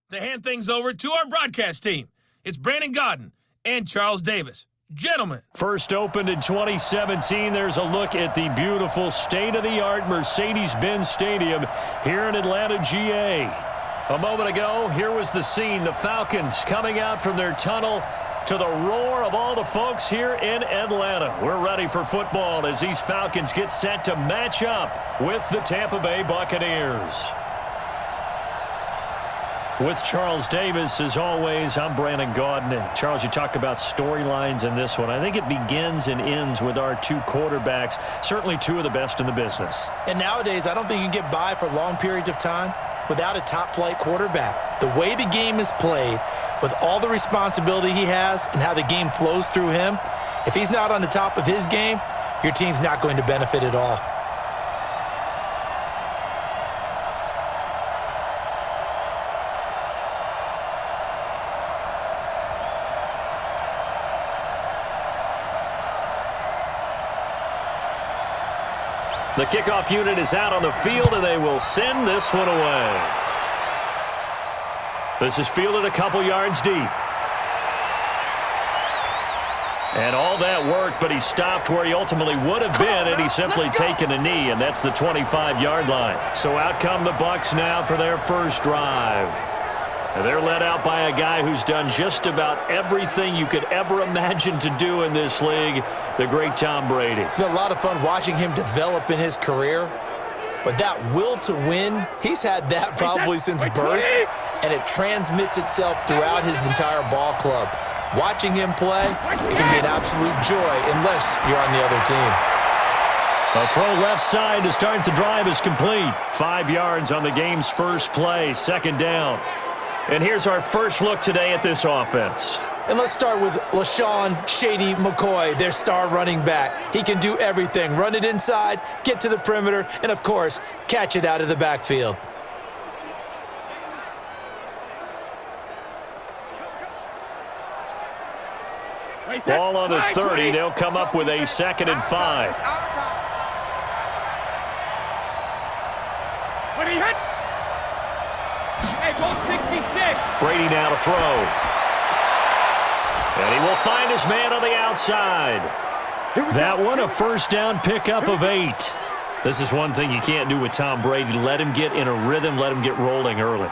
to hand things over to our broadcast team. It's Brandon Godden and Charles Davis. Gentlemen. First opened in 2017. There's a look at the beautiful state-of-the-art Mercedes-Benz Stadium here in Atlanta, GA. A moment ago, here was the scene. The Falcons coming out from their tunnel to the roar of all the folks here in Atlanta. We're ready for football as these Falcons get set to match up with the Tampa Bay Buccaneers. With Charles Davis, as always, I'm Brandon Godden. Charles, you talk about storylines in this one. I think it begins and ends with our two quarterbacks, certainly two of the best in the business. And nowadays, I don't think you can get by for long periods of time without a top-flight quarterback. The way the game is played, with all the responsibility he has and how the game flows through him, if he's not on the top of his game, your team's not going to benefit at all. The kickoff unit is out on the field, and they will send this one away. This is fielded a couple yards deep. And all that worked, but he stopped where he ultimately would have been, and he's simply taken a knee, and that's the 25-yard line. So out come the Bucs now for their first drive. And they're led out by a guy who's done just about everything you could ever imagine to do in this league, the great Tom Brady. It's been a lot of fun watching him develop in his career, but that will to win, he's had that probably since birth, and it transmits itself throughout his entire ball club. Watching him play, it can be an absolute joy unless you're on the other team. A throw left side to start the drive is complete. 5 yards on the game's first play, second down. And here's our first look today at this offense. And let's start with LaShawn Shady McCoy, their star running back. He can do everything. Run it inside, get to the perimeter, and, of course, catch it out of the backfield. Ball on the 30. They'll come up with a 2nd and 5. Brady now to throw. And he will find his man on the outside. That one, a first down pickup of 8. This is one thing you can't do with Tom Brady. Let him get in a rhythm, let him get rolling early.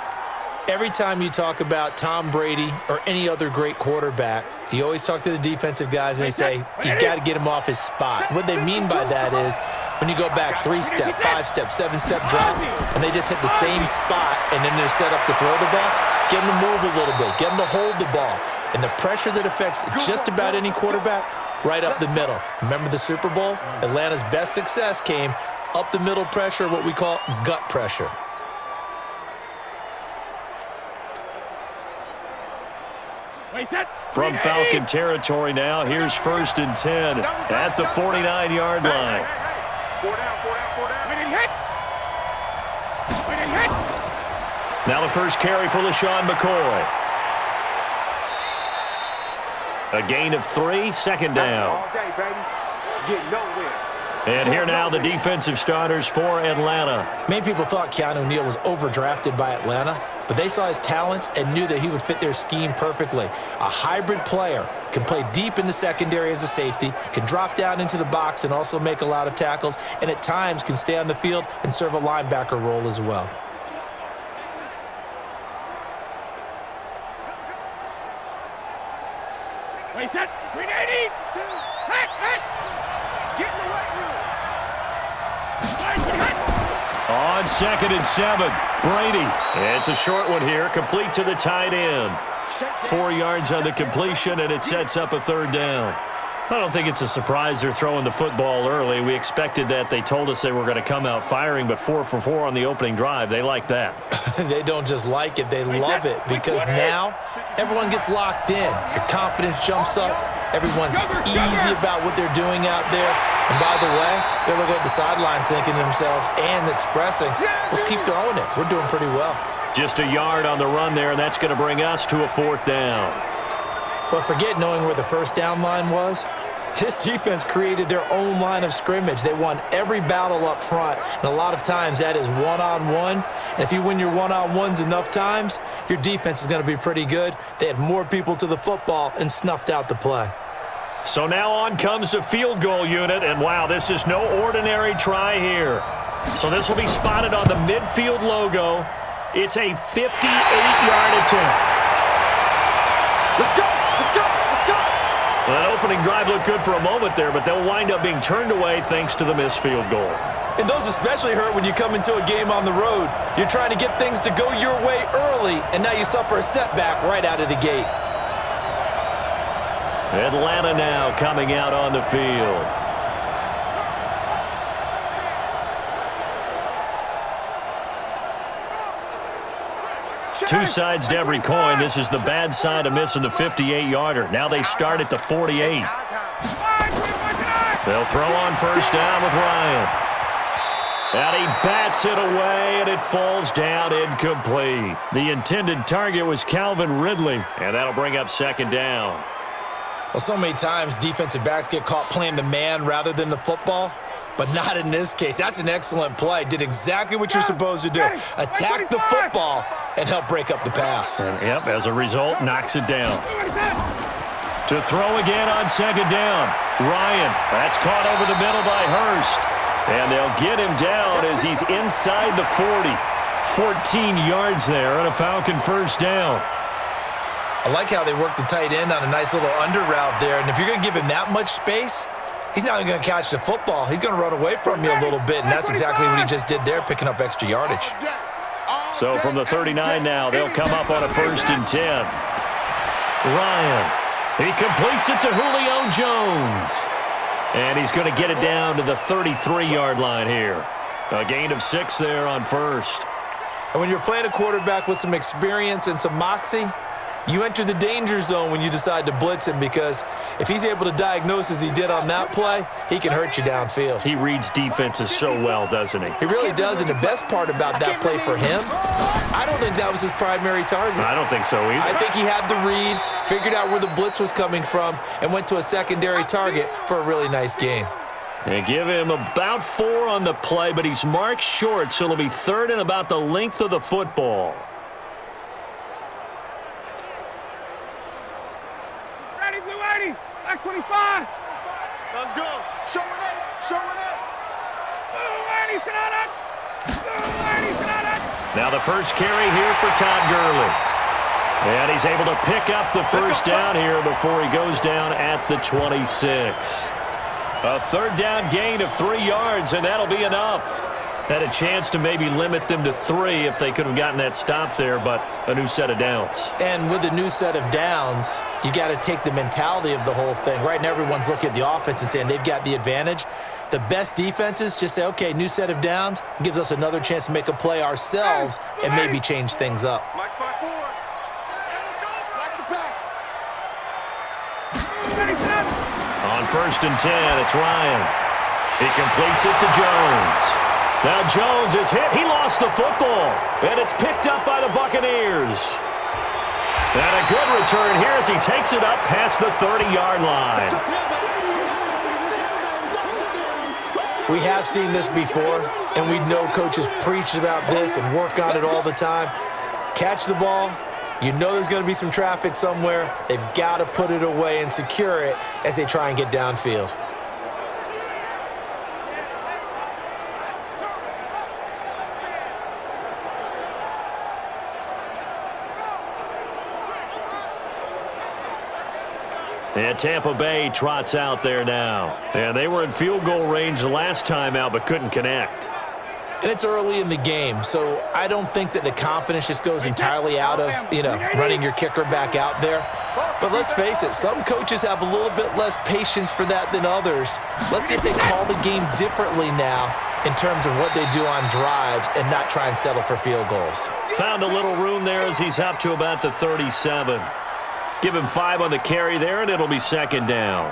Every time you talk about Tom Brady or any other great quarterback, you always talk to the defensive guys and they say, you got to get him off his spot. What they mean by that is when you go back 3-step, 5-step, 7-step drop, and they just hit the same spot and then they're set up to throw the ball, get them to move a little bit, get them to hold the ball. And the pressure that affects just about any quarterback, right up the middle. Remember the Super Bowl? Atlanta's best success came up the middle pressure, what we call gut pressure. From Falcon territory now, here's 1st and 10 at the 49-yard line. Now the first carry for LaShawn McCoy. A gain of 3, 2nd down. And here now the defensive starters for Atlanta. Many people thought Keanu Neal was overdrafted by Atlanta, but they saw his talents and knew that he would fit their scheme perfectly. A hybrid player, can play deep in the secondary as a safety, can drop down into the box and also make a lot of tackles, and at times can stay on the field and serve a linebacker role as well. On 2nd and 7, Brady. It's a short one here, complete to the tight end. 4 yards on the completion, and it sets up a 3rd down. I don't think it's a surprise they're throwing the football early. We expected that. They told us they were going to come out firing, but 4 for 4 on the opening drive. They like that. They don't just like it, they love it, because now everyone gets locked in. Your confidence jumps up. Everyone's easy about what they're doing out there. And by the way, they're looking at the sideline thinking to themselves and expressing, let's keep throwing it. We're doing pretty well. Just a yard on the run there, and that's going to bring us to a 4th down. But forget knowing where the first down line was. This defense created their own line of scrimmage. They won every battle up front, and a lot of times that is one-on-one. And if you win your one-on-ones enough times, your defense is going to be pretty good. They had more people to the football and snuffed out the play. So now on comes the field goal unit, and wow, this is no ordinary try here. So this will be spotted on the midfield logo. It's a 58-yard attempt. Let's go! Let's go! Let's go! Well, that opening drive looked good for a moment there, but they'll wind up being turned away thanks to the missed field goal. And those especially hurt when you come into a game on the road. You're trying to get things to go your way early, and now you suffer a setback right out of the gate. Atlanta now coming out on the field. Two sides to every coin. This is the bad side of missing the 58-yarder. Now they start at the 48. They'll throw on first down with Ryan. And he bats it away, and it falls down incomplete. The intended target was Calvin Ridley, and that'll bring up second down. Well, so many times defensive backs get caught playing the man rather than the football, but not in this case. That's an excellent play. Did exactly what you're supposed to do. Attack the football and help break up the pass. And, yep, as a result, knocks it down. To throw again on second down. Ryan, that's caught over the middle by Hurst. And they'll get him down as he's inside the 40. 14 yards there and a Falcon first down. I like how they work the tight end on a nice little under route there. And if you're going to give him that much space, he's not even going to catch the football. He's going to run away from you a little bit, and that's exactly what he just did there, picking up extra yardage. So from the 39 now, they'll come up on a 1st and 10. Ryan, he completes it to Julio Jones. And he's going to get it down to the 33-yard line here. A gain of 6 there on first. And when you're playing a quarterback with some experience and some moxie, you enter the danger zone when you decide to blitz him, because if he's able to diagnose as he did on that play, he can hurt you downfield. He reads defenses so well, doesn't he? He really does, and the best part about that play for him, I don't think that was his primary target. I don't think so either. I think he had the read, figured out where the blitz was coming from, and went to a secondary target for a really nice gain. They give him about 4 on the play, but he's marked short, so it'll be 3rd and about the length of the football. Back 25. Let's go. Showing it. Showing it. Now the first carry here for Todd Gurley. And he's able to pick up the first down here before he goes down at the 26. A 3rd down gain of 3 yards, and that'll be enough. Had a chance to maybe limit them to 3 if they could have gotten that stop there, but a new set of downs. And with a new set of downs, you got to take the mentality of the whole thing. Right now, everyone's looking at the offense and saying they've got the advantage. The best defenses just say, okay, new set of downs. It gives us another chance to make a play ourselves and maybe change things up. On 1st and 10, it's Ryan. He completes it to Jones. Now Jones is hit. He lost the football. And it's picked up by the Buccaneers. And a good return here as he takes it up past the 30-yard line. We have seen this before, and we know coaches preach about this and work on it all the time. Catch the ball. You know there's going to be some traffic somewhere. They've got to put it away and secure it as they try and get downfield. And Tampa Bay trots out there now. And they were in field goal range the last time out but couldn't connect. And it's early in the game, so I don't think that the confidence just goes entirely out of, running your kicker back out there. But let's face it, some coaches have a little bit less patience for that than others. Let's see if they call the game differently now in terms of what they do on drives and not try and settle for field goals. Found a little room there as he's up to about the 37. Give him 5 on the carry there, and it'll be 2nd down.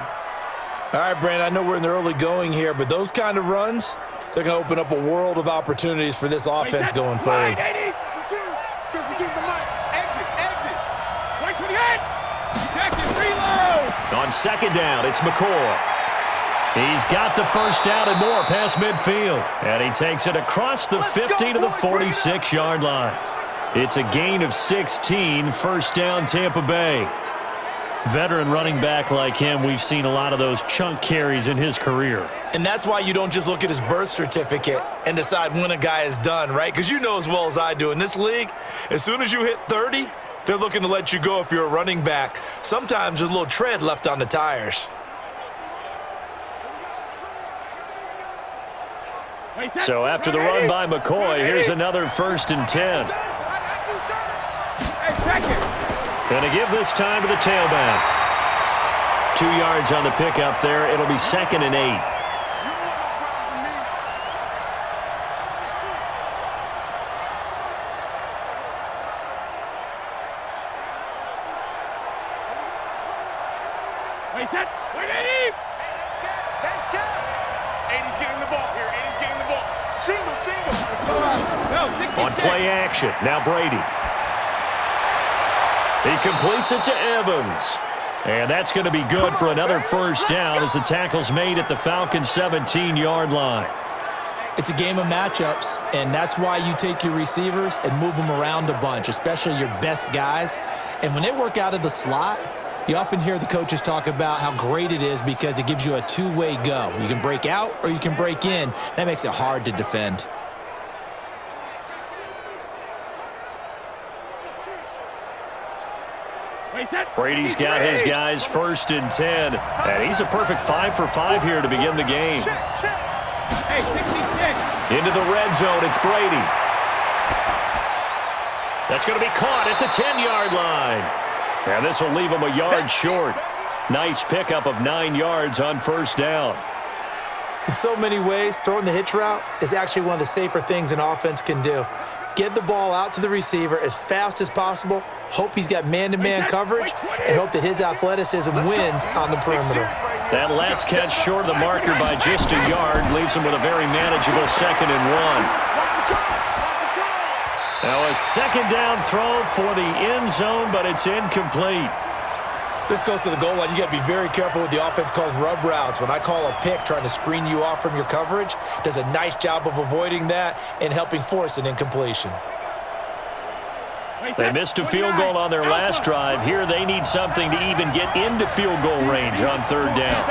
All right, Brandon, I know we're in the early going here, but those kind of runs, they're going to open up a world of opportunities for this offense going forward. On 2nd down, it's McCoy. He's got the first down and more past midfield. And he takes it across the 50 to the 46-yard line. It's a gain of 16, first down Tampa Bay. Veteran running back like him, we've seen a lot of those chunk carries in his career. And that's why you don't just look at his birth certificate and decide when a guy is done, right? Because you know as well as I do, in this league, as soon as you hit 30, they're looking to let you go if you're a running back. Sometimes there's a little tread left on the tires. So after the run by McCoy, here's another 1st and 10. Going to give this time to the tailback. 2 yards on the pickup there. It'll be 2nd and 8. Wait, 80! Hey, 80's getting the ball here. 80's getting the ball. Single. On play action, now Brady. He completes it to Evans. And that's going to be good for another first down as the tackle's made at the Falcons' 17-yard line. It's a game of matchups, and that's why you take your receivers and move them around a bunch, especially your best guys. And when they work out of the slot, you often hear the coaches talk about how great it is because it gives you a two-way go. You can break out or you can break in. That makes it hard to defend. Brady's got his guys 1st and 10. And he's a perfect 5 for 5 here to begin the game. Into the red zone, it's Brady. That's going to be caught at the 10-yard line. And this will leave him a yard short. Nice pickup of 9 yards on first down. In so many ways, throwing the hitch route is actually one of the safer things an offense can do. Get the ball out to the receiver as fast as possible, hope he's got man-to-man coverage, and hope that his athleticism wins on the perimeter. That last catch short of the marker by just a yard leaves him with a very manageable 2nd and 1. Now a 2nd down throw for the end zone, but it's incomplete. This goes to the goal line. You got to be very careful with the offense calls rub routes. When I call a pick trying to screen you off from your coverage, does a nice job of avoiding that and helping force an incompletion. They missed a field goal on their last drive. Here they need something to even get into field goal range on 3rd down.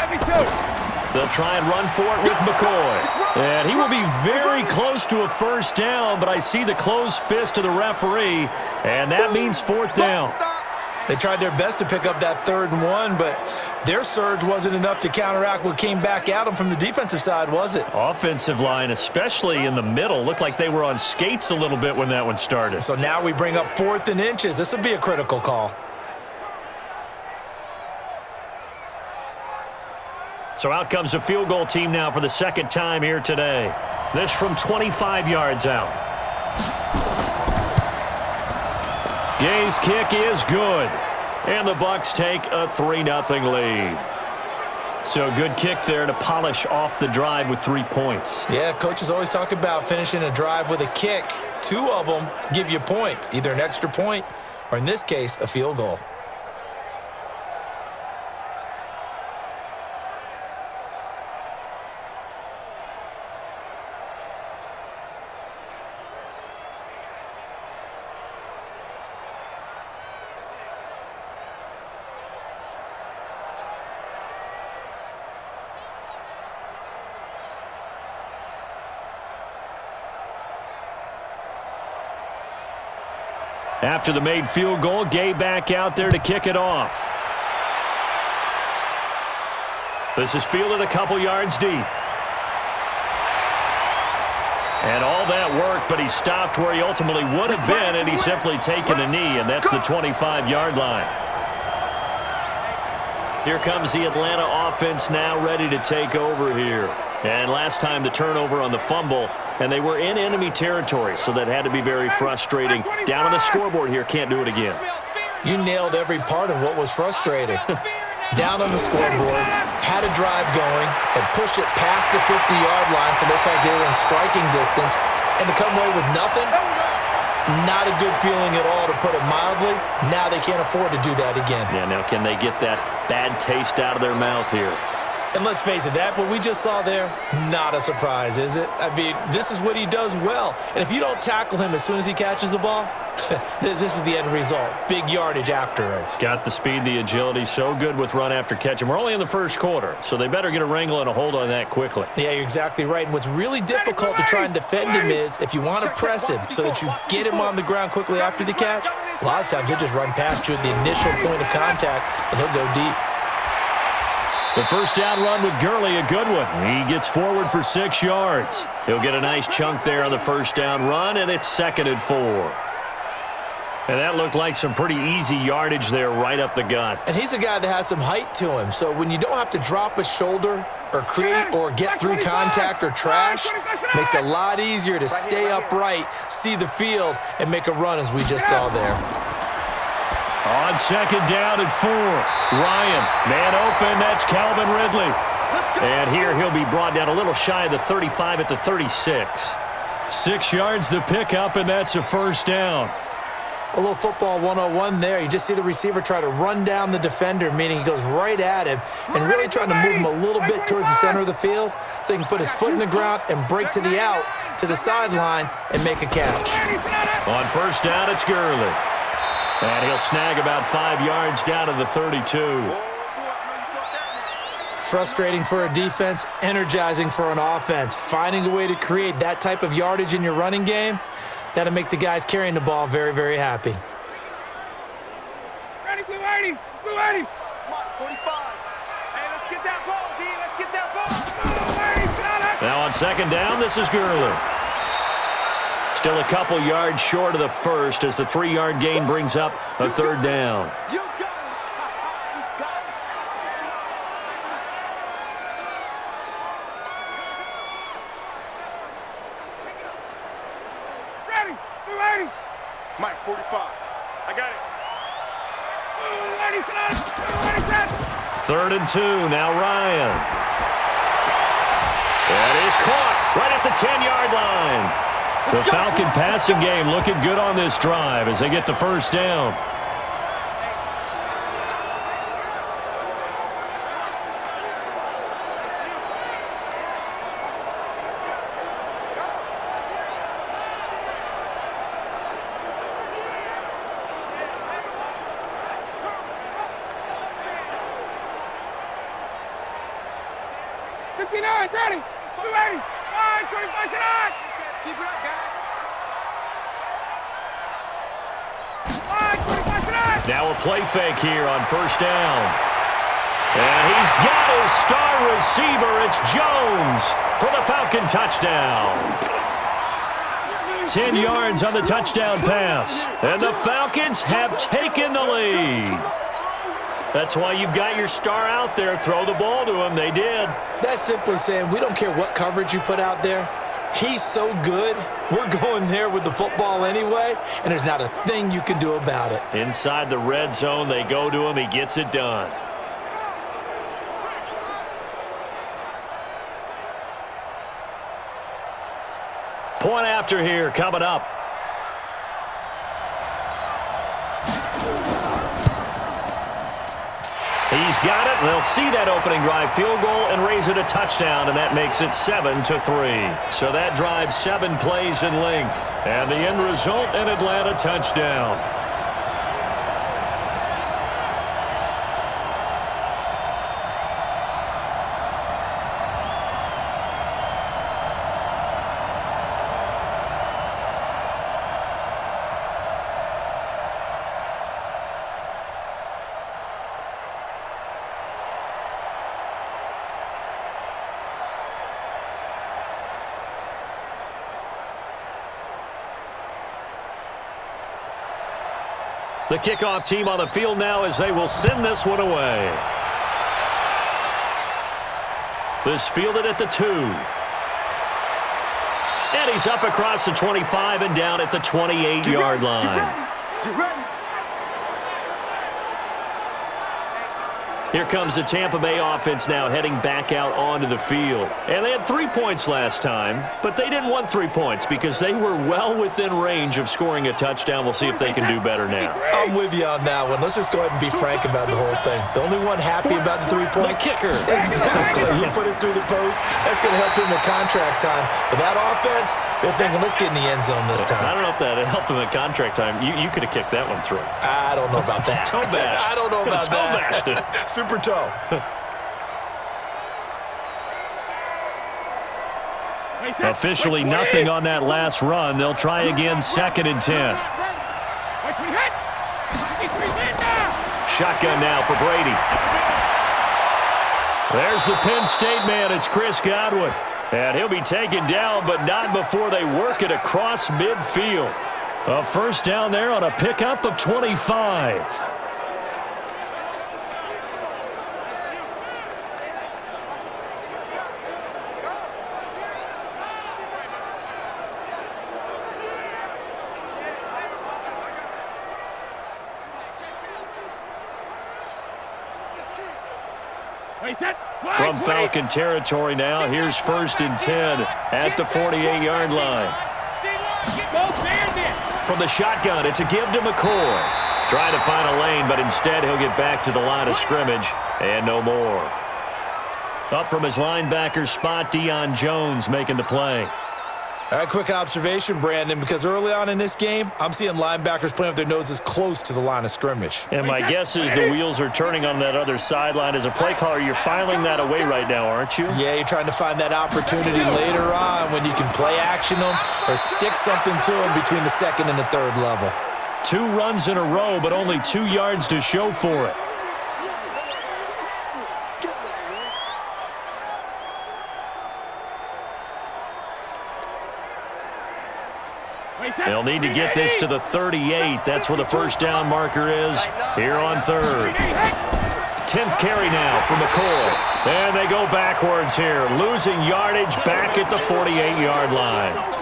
They'll try and run for it with McCoy. And he will be very close to a first down, but I see the closed fist of the referee, and that means 4th down. They tried their best to pick up that 3rd and 1, but their surge wasn't enough to counteract what came back at them from the defensive side, was it? Offensive line, especially in the middle, looked like they were on skates a little bit when that one started. So now we bring up 4th and inches. This would be a critical call. So out comes a field goal team now for the 2nd time here today. This from 25 yards out. Gay's kick is good. And the Bucs take a 3-0 lead. So good kick there to polish off the drive with 3 points. Yeah, coaches always talk about finishing a drive with a kick. 2 of them give you points, either an extra point or, in this case, a field goal. After the made field goal, Gay back out there to kick it off. This is fielded a couple yards deep. And all that work, but he stopped where he ultimately would have been, and he's simply taken a knee, and that's the 25-yard line. Here comes the Atlanta offense now ready to take over here. And last time the turnover on the fumble, and they were in enemy territory, so that had to be very frustrating. Down on the scoreboard here, can't do it again. You nailed every part of what was frustrating. Down on the scoreboard, had a drive going, and pushed it past the 50-yard line so they felt they were in striking distance, and to come away with nothing, not a good feeling at all, to put it mildly. Now they can't afford to do that again. Yeah, now can they get that bad taste out of their mouth here? And let's face it, that what we just saw there, not a surprise, is it? I mean, this is what he does well. And if you don't tackle him as soon as he catches the ball, this is the end result. Big yardage afterwards. Got the speed, the agility, so good with run after catch. And we're only in the first quarter, so they better get a wrangle and a hold on that quickly. Yeah, you're exactly right. And what's really difficult to try and defend him is if you want to press him so that you get him on the ground quickly after the catch, a lot of times he'll just run past you at the initial point of contact, and he'll go deep. The first down run with Gurley, a good one. He gets forward for 6 yards. He'll get a nice chunk there on the first down run, and it's 2nd and 4. And that looked like some pretty easy yardage there right up the gut. And he's a guy that has some height to him, so when you don't have to drop a shoulder or create or get through contact or trash, makes it a lot easier to stay upright, see the field, and make a run as we just saw there. On 2nd down and 4, Ryan, man open, that's Calvin Ridley. And here he'll be brought down a little shy of the 35 at the 36. 6 yards the pickup, and that's a first down. A little football 101 there. You just see the receiver try to run down the defender, meaning he goes right at him and really trying to move him a little bit towards the center of the field so he can put his foot in the ground and break to the out, to the sideline, and make a catch. On first down, it's Gurley. And he'll snag about 5 yards down to the 32. Frustrating for a defense, energizing for an offense. Finding a way to create that type of yardage in your running game, that'll make the guys carrying the ball very, very happy. Ready, blue 80, blue 80. Come on, 45. Hey, let's get that ball, D. Let's get that ball. Now on 2nd down, this is Gurley. Still a couple yards short of the first as the 3-yard gain brings up a 3rd down. You got it. You got it. Ready, blue 80. Mike, 45. I got it. Blue 80 set. 3rd and 2, now Ryan. That is caught right at the 10-yard line. The Falcon passing game looking good on this drive as they get the first down. Ready, blue 80. 25 tonight. Keep it up, guys. Now a play fake here on first down. And he's got his star receiver. It's Jones for the Falcon touchdown. 10 yards on the touchdown pass. And the Falcons have taken the lead. That's why you've got your star out there. Throw the ball to him. They did. That's simply saying we don't care what coverage you put out there. He's so good, we're going there with the football anyway, and there's not a thing you can do about it. Inside the red zone, they go to him. He gets it done. Point after here coming up. He's got it. They'll see that opening drive field goal and raise it a touchdown, and that makes it 7-3. So that drives 7 plays in length. And the end result, an Atlanta touchdown. The kickoff team on the field now as they will send this one away. This fielded at the 2. And he's up across the 25 and down at the 28-yard line. Get ready. Here comes the Tampa Bay offense now heading back out onto the field. And they had 3 points last time, but they didn't want 3 points because they were well within range of scoring a touchdown. We'll see if they can do better now. I'm with you on that one. Let's just go ahead and be frank about the whole thing. The only one happy about the 3-point? The kicker. Exactly. You put it through the post. That's going to help him with contract time. But that offense, they're thinking, let's get in the end zone this time. I don't know if that helped him at contract time. You could have kicked that one through. I don't know about that. Toe bash. I don't know about Toe that. bashed it. Super toe. Officially nothing on that last run. They'll try again, 2nd and 10. Shotgun now for Brady. There's the Penn State man. It's Chris Godwin. And he'll be taken down, but not before they work it across midfield. A first down there on a pickup of 25. From Falcon territory now, here's 1st and 10 at the 48-yard line. From the shotgun, it's a give to McCoy. Trying to find a lane, but instead he'll get back to the line of scrimmage and no more. Up from his linebacker spot, Deion Jones making the play. All right, quick observation, Brandon, because early on in this game, I'm seeing linebackers playing with their noses close to the line of scrimmage. And my guess is the wheels are turning on that other sideline. As a play caller, you're filing that away right now, aren't you? Yeah, you're trying to find that opportunity later on when you can play action them or stick something to them between the 2nd and the 3rd level. 2 runs in a row, but only 2 yards to show for it. They'll need to get this to the 38. That's where the first down marker is here on 3rd. 10th carry now for McCoy. And they go backwards here, losing yardage back at the 48-yard line.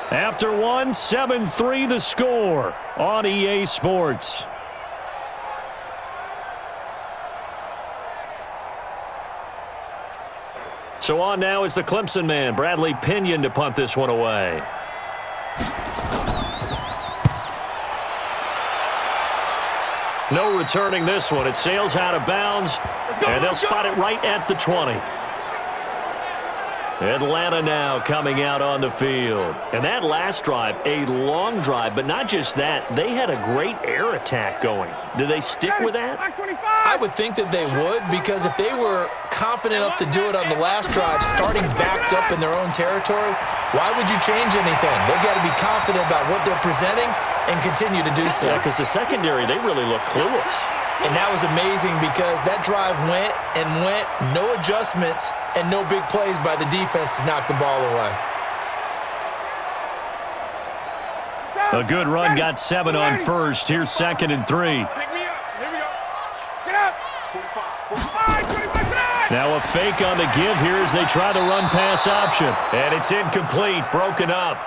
After one, 7-3 the score on EA Sports. So on now is the Clemson man, Bradley Pinion, to punt this one away. No returning this one. It sails out of bounds, and they'll spot it right at the 20. Atlanta now coming out on the field. And that last drive, a long drive, but not just that. They had a great air attack going. Do they stick with that? I would think that they would, because if they were confident enough to do it on the last drive, starting backed up in their own territory, why would you change anything? They've got to be confident about what they're presenting and continue to do so. Yeah, because the secondary, they really look clueless. And that was amazing because that drive went and went, no adjustments, and no big plays by the defense to knock the ball away. A good run, got 7 on first. Here's 2nd and 3. Pick me up. Here we go. Get up. 45. Now a fake on the give here as they try the run-pass option. And it's incomplete, broken up.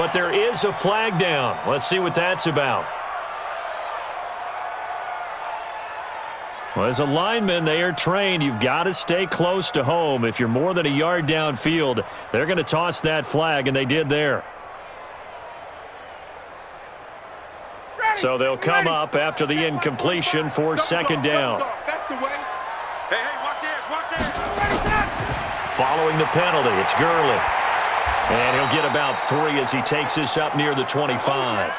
But there is a flag down. Let's see what that's about. Well, as a lineman, they are trained. You've got to stay close to home. If you're more than a yard downfield, they're going to toss that flag, and they did there. So they'll come up after the incompletion for 2nd down. That's the way. Hey, watch this. Following the penalty, it's Gurley. And he'll get about 3 as he takes this up near the 25.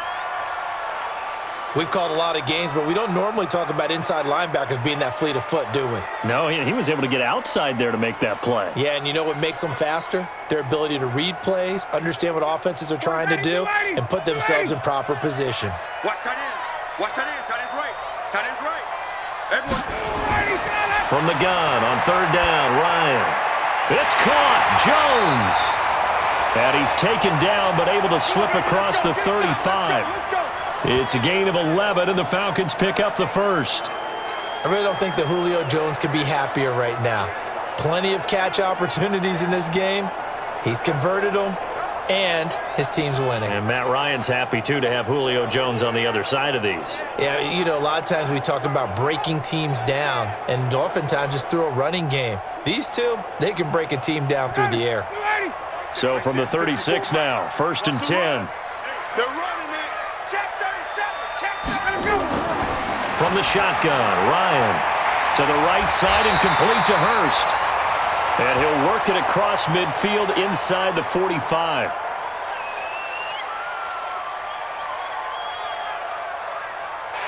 We've called a lot of games, but we don't normally talk about inside linebackers being that fleet of foot, do we? No, he was able to get outside there to make that play. Yeah, and you know what makes them faster? Their ability to read plays, understand what offenses are trying to do, and put themselves in proper position. Watch tight end. Watch tight end. Tight end's right. Tight end's right. Everyone. From the gun on 3rd down, Ryan. It's caught. Jones. And he's taken down, but able to slip across the 35. It's a gain of 11, and the Falcons pick up the first. I really don't think that Julio Jones could be happier right now. Plenty of catch opportunities in this game. He's converted them, and his team's winning. And Matt Ryan's happy, too, to have Julio Jones on the other side of these. Yeah, you know, a lot of times we talk about breaking teams down, and oftentimes just through a running game. These two, they can break a team down through the air. So from the 36 now, 1st and 10. They're running it. Check 37. Check 37. From the shotgun, Ryan to the right side and complete to Hurst. And he'll work it across midfield inside the 45.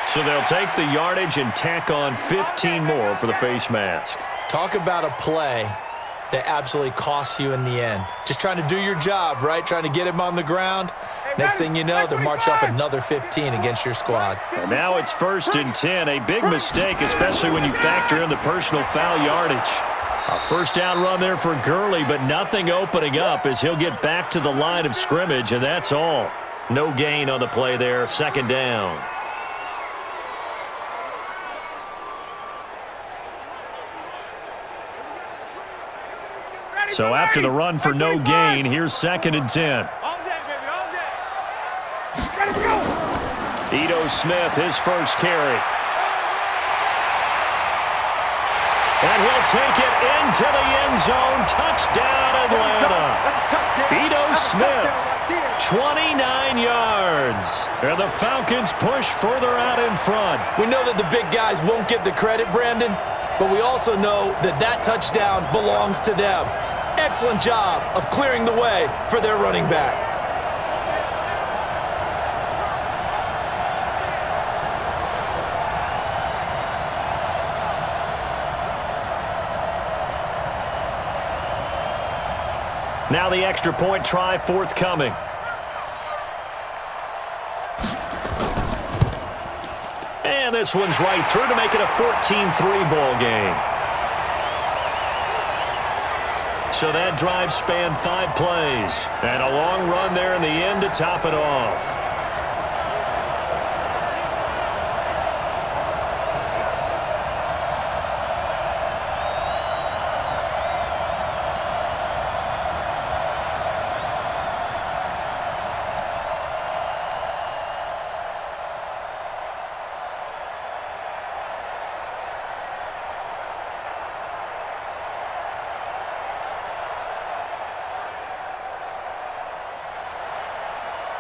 So they'll take the yardage and tack on 15 more for the face mask. Talk about a play that absolutely costs you in the end. Just trying to do your job, right? Trying to get him on the ground. Next thing you know, they're marching off another 15 against your squad. And now it's 1st and 10. A big mistake, especially when you factor in the personal foul yardage. A first down run there for Gurley, but nothing opening up as he'll get back to the line of scrimmage, and that's all. No gain on the play there, 2nd down. So after the run for no gain, here's 2nd and 10. All day, baby, all day. Ready to go. Ito Smith, his first carry. And he'll take it into the end zone. Touchdown, Atlanta. Ito Smith, 29 yards. And the Falcons push further out in front. We know that the big guys won't get the credit, Brandon, but we also know that that touchdown belongs to them. Excellent job of clearing the way for their running back. Now the extra point try forthcoming. And this one's right through to make it a 14-3 ball game. So that drive spanned 5 plays. And a long run there in the end to top it off.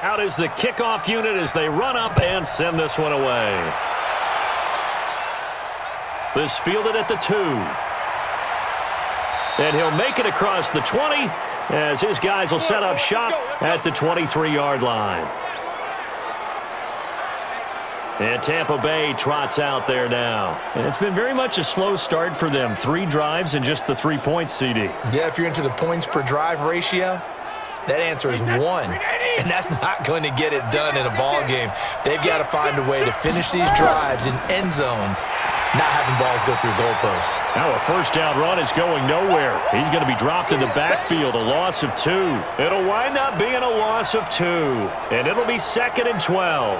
Out is the kickoff unit as they run up and send this one away. This fielded at the 2. And he'll make it across the 20 as his guys will set up shop at the 23-yard line. And Tampa Bay trots out there now. And it's been very much a slow start for them. 3 drives and just the 3 points, CD. Yeah, if you're into the points per drive ratio, that answer is 1. And that's not going to get it done in a ball game. They've got to find a way to finish these drives in end zones, not having balls go through goalposts. Now a first down run is going nowhere. He's going to be dropped in the backfield, a loss of 2. It'll wind up being a loss of 2. And it'll be 2nd and 12.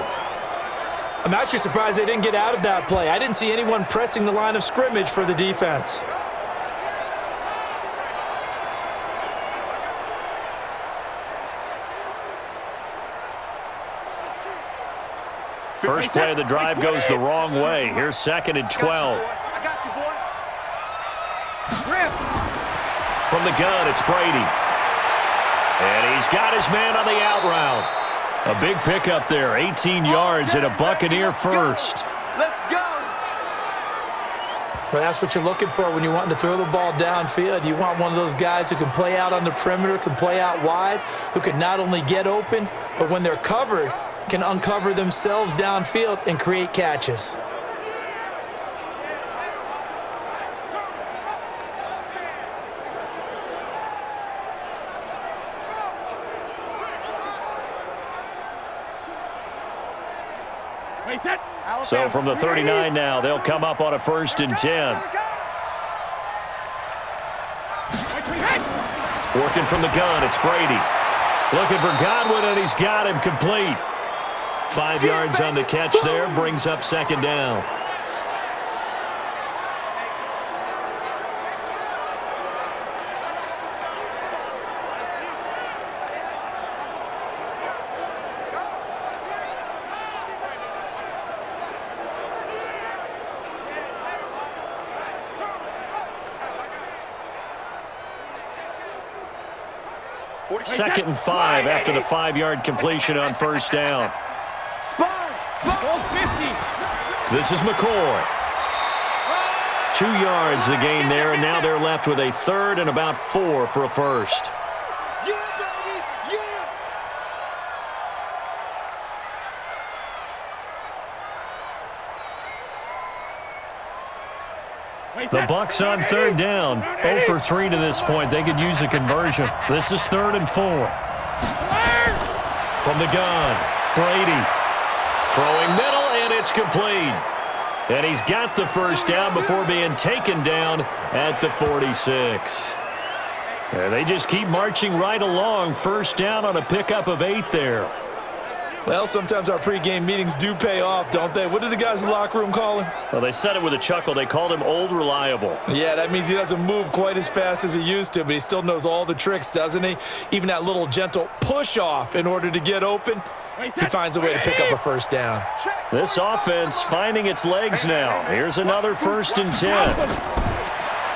I'm actually surprised they didn't get out of that play. I didn't see anyone pressing the line of scrimmage for the defense. First play of the drive goes the wrong way. Here's 2nd and 12. I got you, boy. From the gun, it's Brady. And he's got his man on the out route. A big pickup there, 18 yards and a Buccaneer first. Let's go. But that's what you're looking for when you're wanting to throw the ball downfield. You want one of those guys who can play out on the perimeter, can play out wide, who can not only get open, but when they're covered, can uncover themselves downfield and create catches. So from the 39 now, they'll come up on a 1st and 10. Working from the gun, it's Brady. Looking for Godwin, and he's got him complete. 5 yards on the catch there, brings up 2nd down. 2nd and 5 after the 5-yard completion on first down. This is McCoy. 2 yards the gain there, and now they're left with a 3rd and about 4 for a first. The Bucs on 3rd down. 0 for 3 to this point. They could use a conversion. This is 3rd and 4. From the gun, Brady. Throwing middle, and it's complete. And he's got the first down before being taken down at the 46. And they just keep marching right along. First down on a pickup of 8 there. Well, sometimes our pregame meetings do pay off, don't they? What did the guys in the locker room call him? Well, they said it with a chuckle. They called him Old Reliable. Yeah, that means he doesn't move quite as fast as he used to, but he still knows all the tricks, doesn't he? Even that little gentle push-off in order to get open, he finds a way to pick up a first down. This offense finding its legs now. Here's another 1st and 10.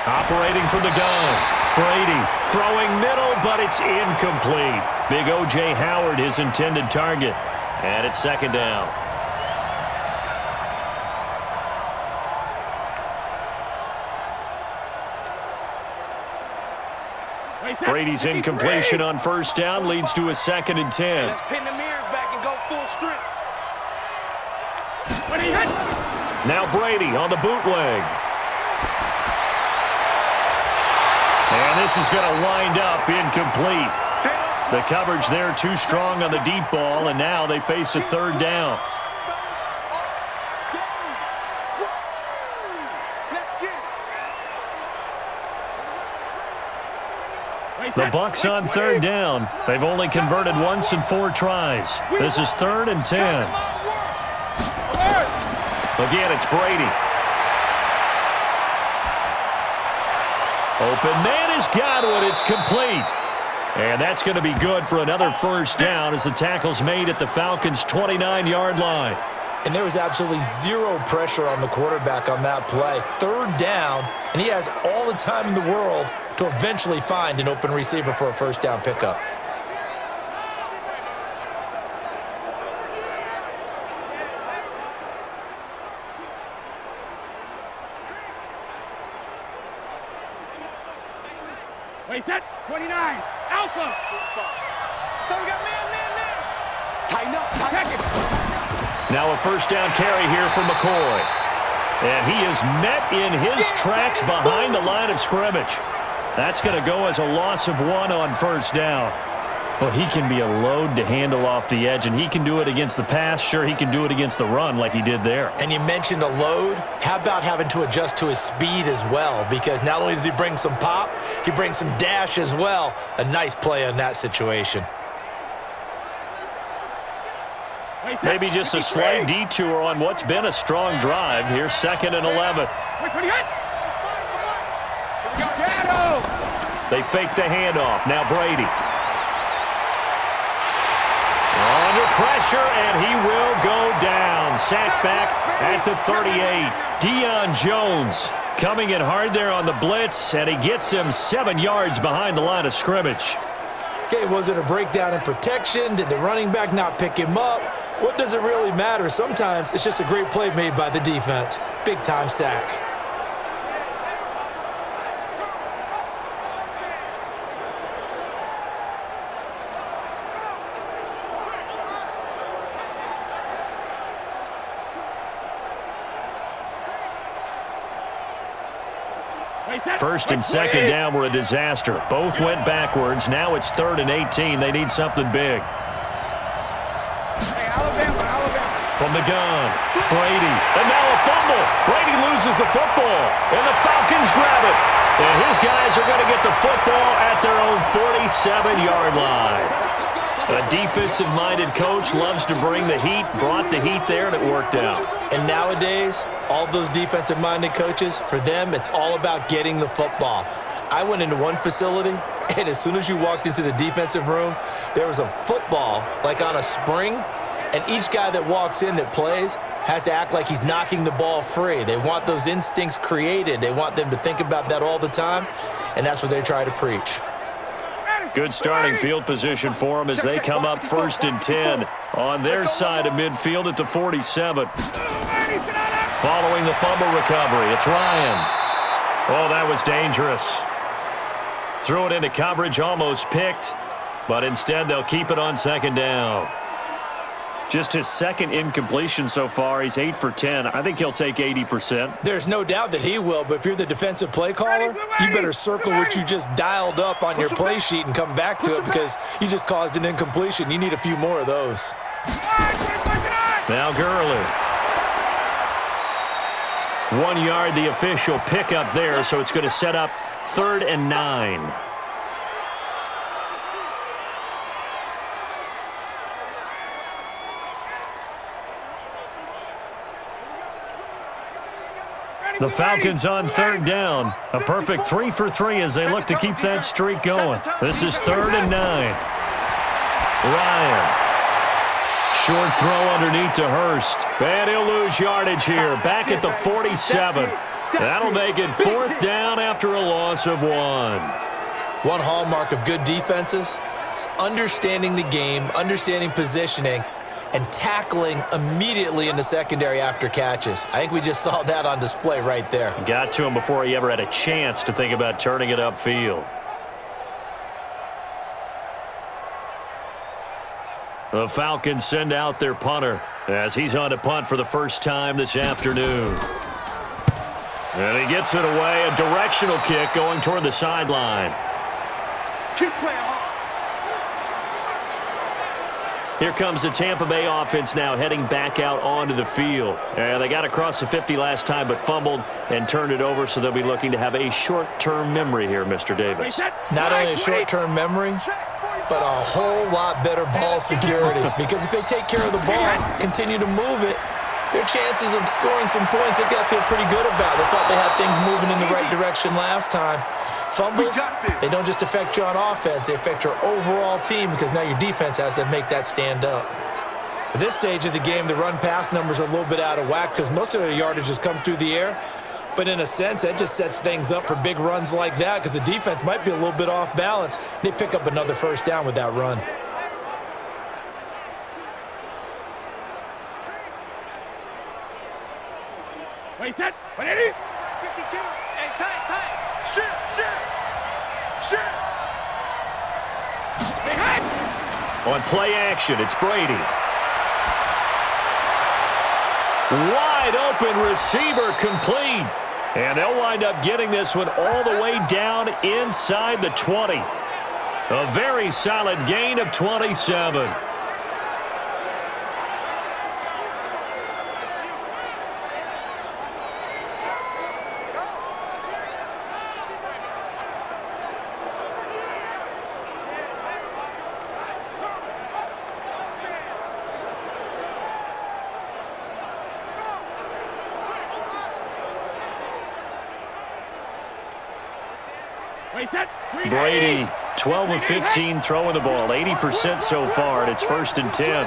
Operating from the gun. Brady throwing middle, but it's incomplete. Big O.J. Howard, his intended target. And it's 2nd down. Brady's incompletion on first down leads to a 2nd and 10. Let's pin the mirrors back and go full strip. Now Brady on the bootleg. And this is going to wind up incomplete. The coverage there too strong on the deep ball, and now they face a 3rd down. The Bucs on 3rd down. They've only converted once in 4 tries. This is 3rd and 10. Again, it's Brady. Open man has got one. It's complete. And that's going to be good for another first down as the tackle's made at the Falcons' 29-yard line. And there was absolutely zero pressure on the quarterback on that play. 3rd down, and he has all the time in the world to eventually find an open receiver for a first down pickup. Wait, that 29. Alpha. So we got man. Tighten up. Now a first down carry here for McCoy. And he is met in his tracks behind the line of scrimmage. That's going to go as a loss of 1 on first down. Well, he can be a load to handle off the edge, and he can do it against the pass. Sure, he can do it against the run like he did there. And you mentioned a load. How about having to adjust to his speed as well? Because not only does he bring some pop, he brings some dash as well. A nice play on that situation. Maybe just a slight detour on what's been a strong drive. Here's 2nd and 11. They fake the handoff. Now Brady. Under pressure, and he will go down. Sacked back at the 38. Deion Jones coming in hard there on the blitz, and he gets him 7 yards behind the line of scrimmage. Okay, was it a breakdown in protection? Did the running back not pick him up? What does it really matter? Sometimes it's just a great play made by the defense. Big-time sack. First and 2nd down were a disaster. Both went backwards. Now it's 3rd and 18. They need something big. From the gun, Brady. And now a fumble. Brady loses the football. And the Falcons grab it. And his guys are going to get the football at their own 47-yard line. A defensive-minded coach loves to bring the heat, brought the heat there, and it worked out. And nowadays, all those defensive-minded coaches, for them, it's all about getting the football. I went into one facility, and as soon as you walked into the defensive room, there was a football, like on a spring, and each guy that walks in that plays has to act like he's knocking the ball free. They want those instincts created. They want them to think about that all the time, and that's what they try to preach. Good starting field position for them as they come up 1st and 10 on their side of midfield at the 47. Following the fumble recovery, it's Ryan. Oh, that was dangerous. Threw it into coverage, almost picked, but instead they'll keep it on 2nd down. Just his 2nd incompletion so far. He's 8 for 10. I think he'll take 80%. There's no doubt that he will, but if you're the defensive play caller, you better circle what you just dialed up on your play sheet and come back to it because you just caused an incompletion. You need a few more of those. Now Gurley. 1 yard, the official pickup there, so it's going to set up 3rd and 9. The Falcons on 3rd down. A perfect 3 for 3 as they look to keep that streak going. This is 3rd and 9. Ryan. Short throw underneath to Hurst. And he'll lose yardage here. Back at the 47. That'll make it 4th down after a loss of 1. One hallmark of good defenses is understanding the game, understanding positioning, and tackling immediately in the secondary after catches. I think we just saw that on display right there. Got to him before he ever had a chance to think about turning it upfield. The Falcons send out their punter as he's on to punt for the first time this afternoon. And he gets it away, a directional kick going toward the sideline. Keep playing hard. Here comes the Tampa Bay offense now heading back out onto the field. They got across the 50 last time but fumbled and turned it over, so they'll be looking to have a short-term memory here, Mr. Davis. Not only a short-term memory, but a whole lot better ball security. Because if they take care of the ball, continue to move it, their chances of scoring some points, they've got to feel pretty good about. They thought they had things moving in the right direction last time. Fumbles, they don't just affect you on offense, they affect your overall team because now your defense has to make that stand up. At this stage of the game, the run-pass numbers are a little bit out of whack because most of their yardage has come through the air. But in a sense, that just sets things up for big runs like that because the defense might be a little bit off balance. They pick up another 1st down with that run. Wait, set. 180. 52. Hey, tight. Shoot. Big hit. On play action, it's Brady. Wide open receiver complete. And they'll wind up getting this one all the way down inside the 20. A very solid gain of 27. Brady, 12 of 15 throwing the ball, 80% so far, and it's 1st and 10.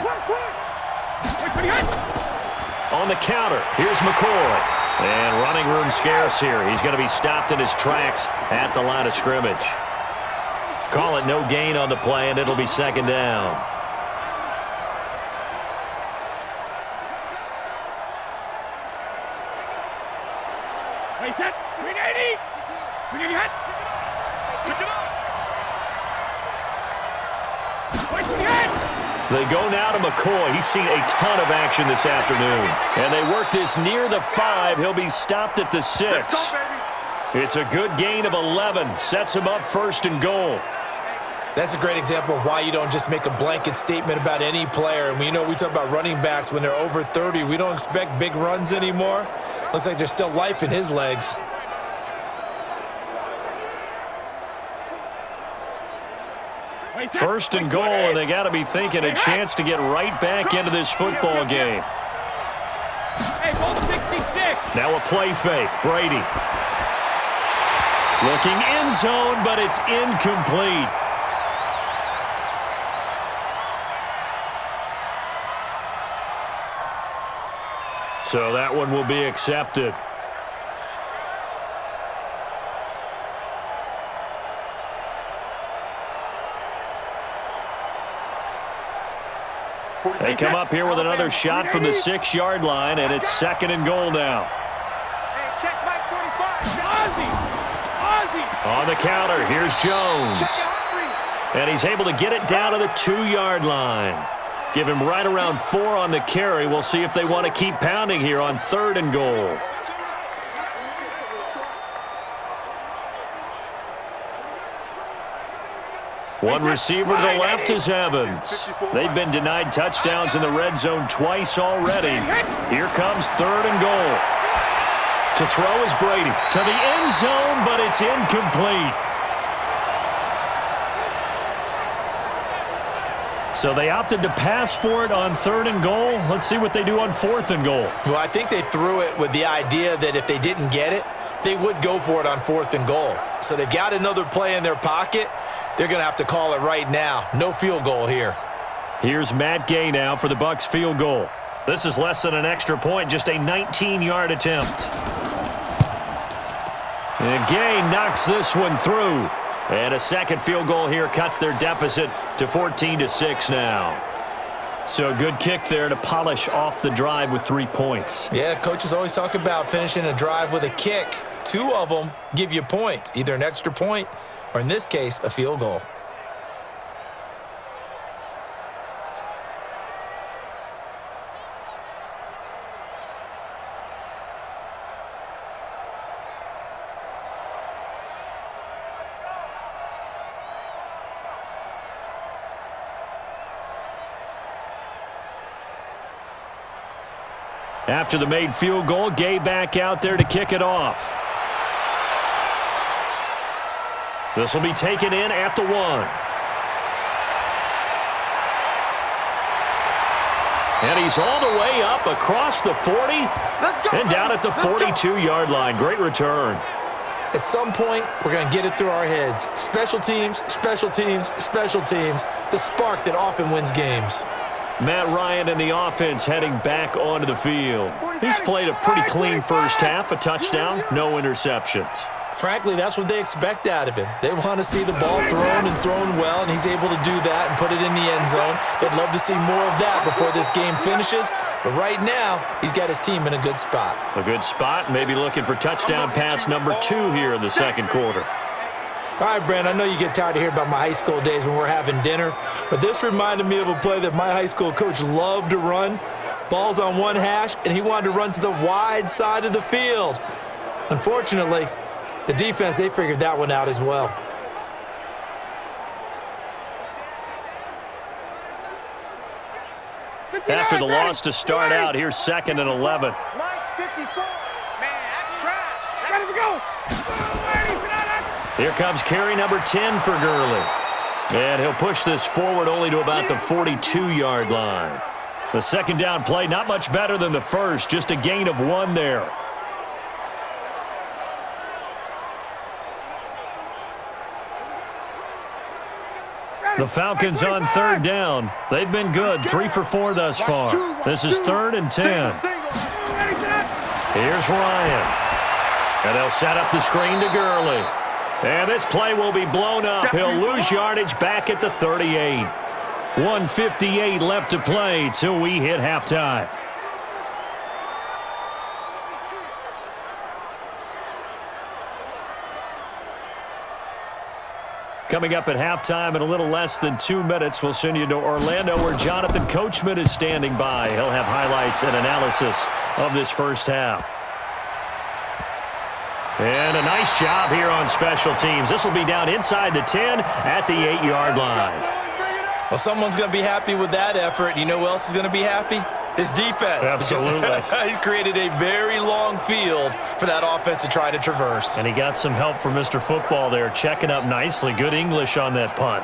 On the counter, here's McCoy. And running room scarce here. He's going to be stopped in his tracks at the line of scrimmage. Call it no gain on the play, and it'll be 2nd down. Wait, set. 380. 380 hit. They go now to McCoy. He's seen a ton of action this afternoon. And they work this near the 5. He'll be stopped at the 6. It's a good gain of 11. Sets him up 1st and goal. That's a great example of why you don't just make a blanket statement about any player. And we talk about running backs when they're over 30. We don't expect big runs anymore. Looks like there's still life in his legs. First and goal, and they got to be thinking a chance to get right back into this football game. Now a play fake. Brady. Looking end zone, but it's incomplete. So that one will be accepted. They come up here with another shot from the 6-yard line, and it's 2nd and goal now. Hey, check Mike 45. Ozzy. On the counter, here's Jones. And he's able to get it down to the 2-yard line. Give him right around 4 on the carry. We'll see if they want to keep pounding here on 3rd and goal. One receiver to the left is Evans. They've been denied touchdowns in the red zone twice already. Here comes 3rd and goal. To throw is Brady. To the end zone, but it's incomplete. So they opted to pass for it on 3rd and goal. Let's see what they do on 4th and goal. Well, I think they threw it with the idea that if they didn't get it, they would go for it on 4th and goal. So they've got another play in their pocket. They're going to have to call it right now. No field goal here. Here's Matt Gay now for the Bucs field goal. This is less than an extra point, just a 19-yard attempt. And Gay knocks this one through. And a second field goal here cuts their deficit to 14-6 now. So a good kick there to polish off the drive with 3 points. Yeah, coaches always talk about finishing a drive with a kick. 2 of them give you points, either an extra point or, in this case, a field goal. After the made field goal, Gay back out there to kick it off. This will be taken in at the 1. And he's all the way up across the 40 and down at the 42-yard line. Great return. At some point, we're going to get it through our heads. Special teams, special teams, special teams. The spark that often wins games. Matt Ryan and the offense heading back onto the field. He's played a pretty clean first half, a touchdown, no interceptions. Frankly, that's what they expect out of him. They want to see the ball thrown and thrown well, and he's able to do that and put it in the end zone. They'd love to see more of that before this game finishes. But right now, he's got his team in a good spot. A good spot, maybe looking for touchdown pass number 2 here in the second quarter. All right, Brent, I know you get tired of hearing about my high school days when we're having dinner, but this reminded me of a play that my high school coach loved to run. Ball's on one hash, and he wanted to run to the wide side of the field. Unfortunately, the defense, they figured that one out as well. After the loss to start out, here's 2nd and 11. Mike 54. Man, that's trash. Ready to go. Here comes carry number 10 for Gurley. And he'll push this forward only to about the 42-yard line. The second down play, not much better than the first, just a gain of 1 there. The Falcons on 3rd down. They've been good, 3 for 4 thus far. This is 3rd and 10. Here's Ryan. And they'll set up the screen to Gurley. And this play will be blown up. He'll lose yardage back at the 38. 1:58 left to play till we hit halftime. Coming up at halftime in a little less than 2 minutes, we'll send you to Orlando where Jonathan Coachman is standing by. He'll have highlights and analysis of this first half. And a nice job here on special teams. This will be down inside the 10 at the 8-yard line. Well, someone's going to be happy with that effort. You know who else is going to be happy? His defense. Absolutely. He's created a very long field for that offense to try to traverse. And he got some help from Mr. Football there, checking up nicely. Good English on that punt.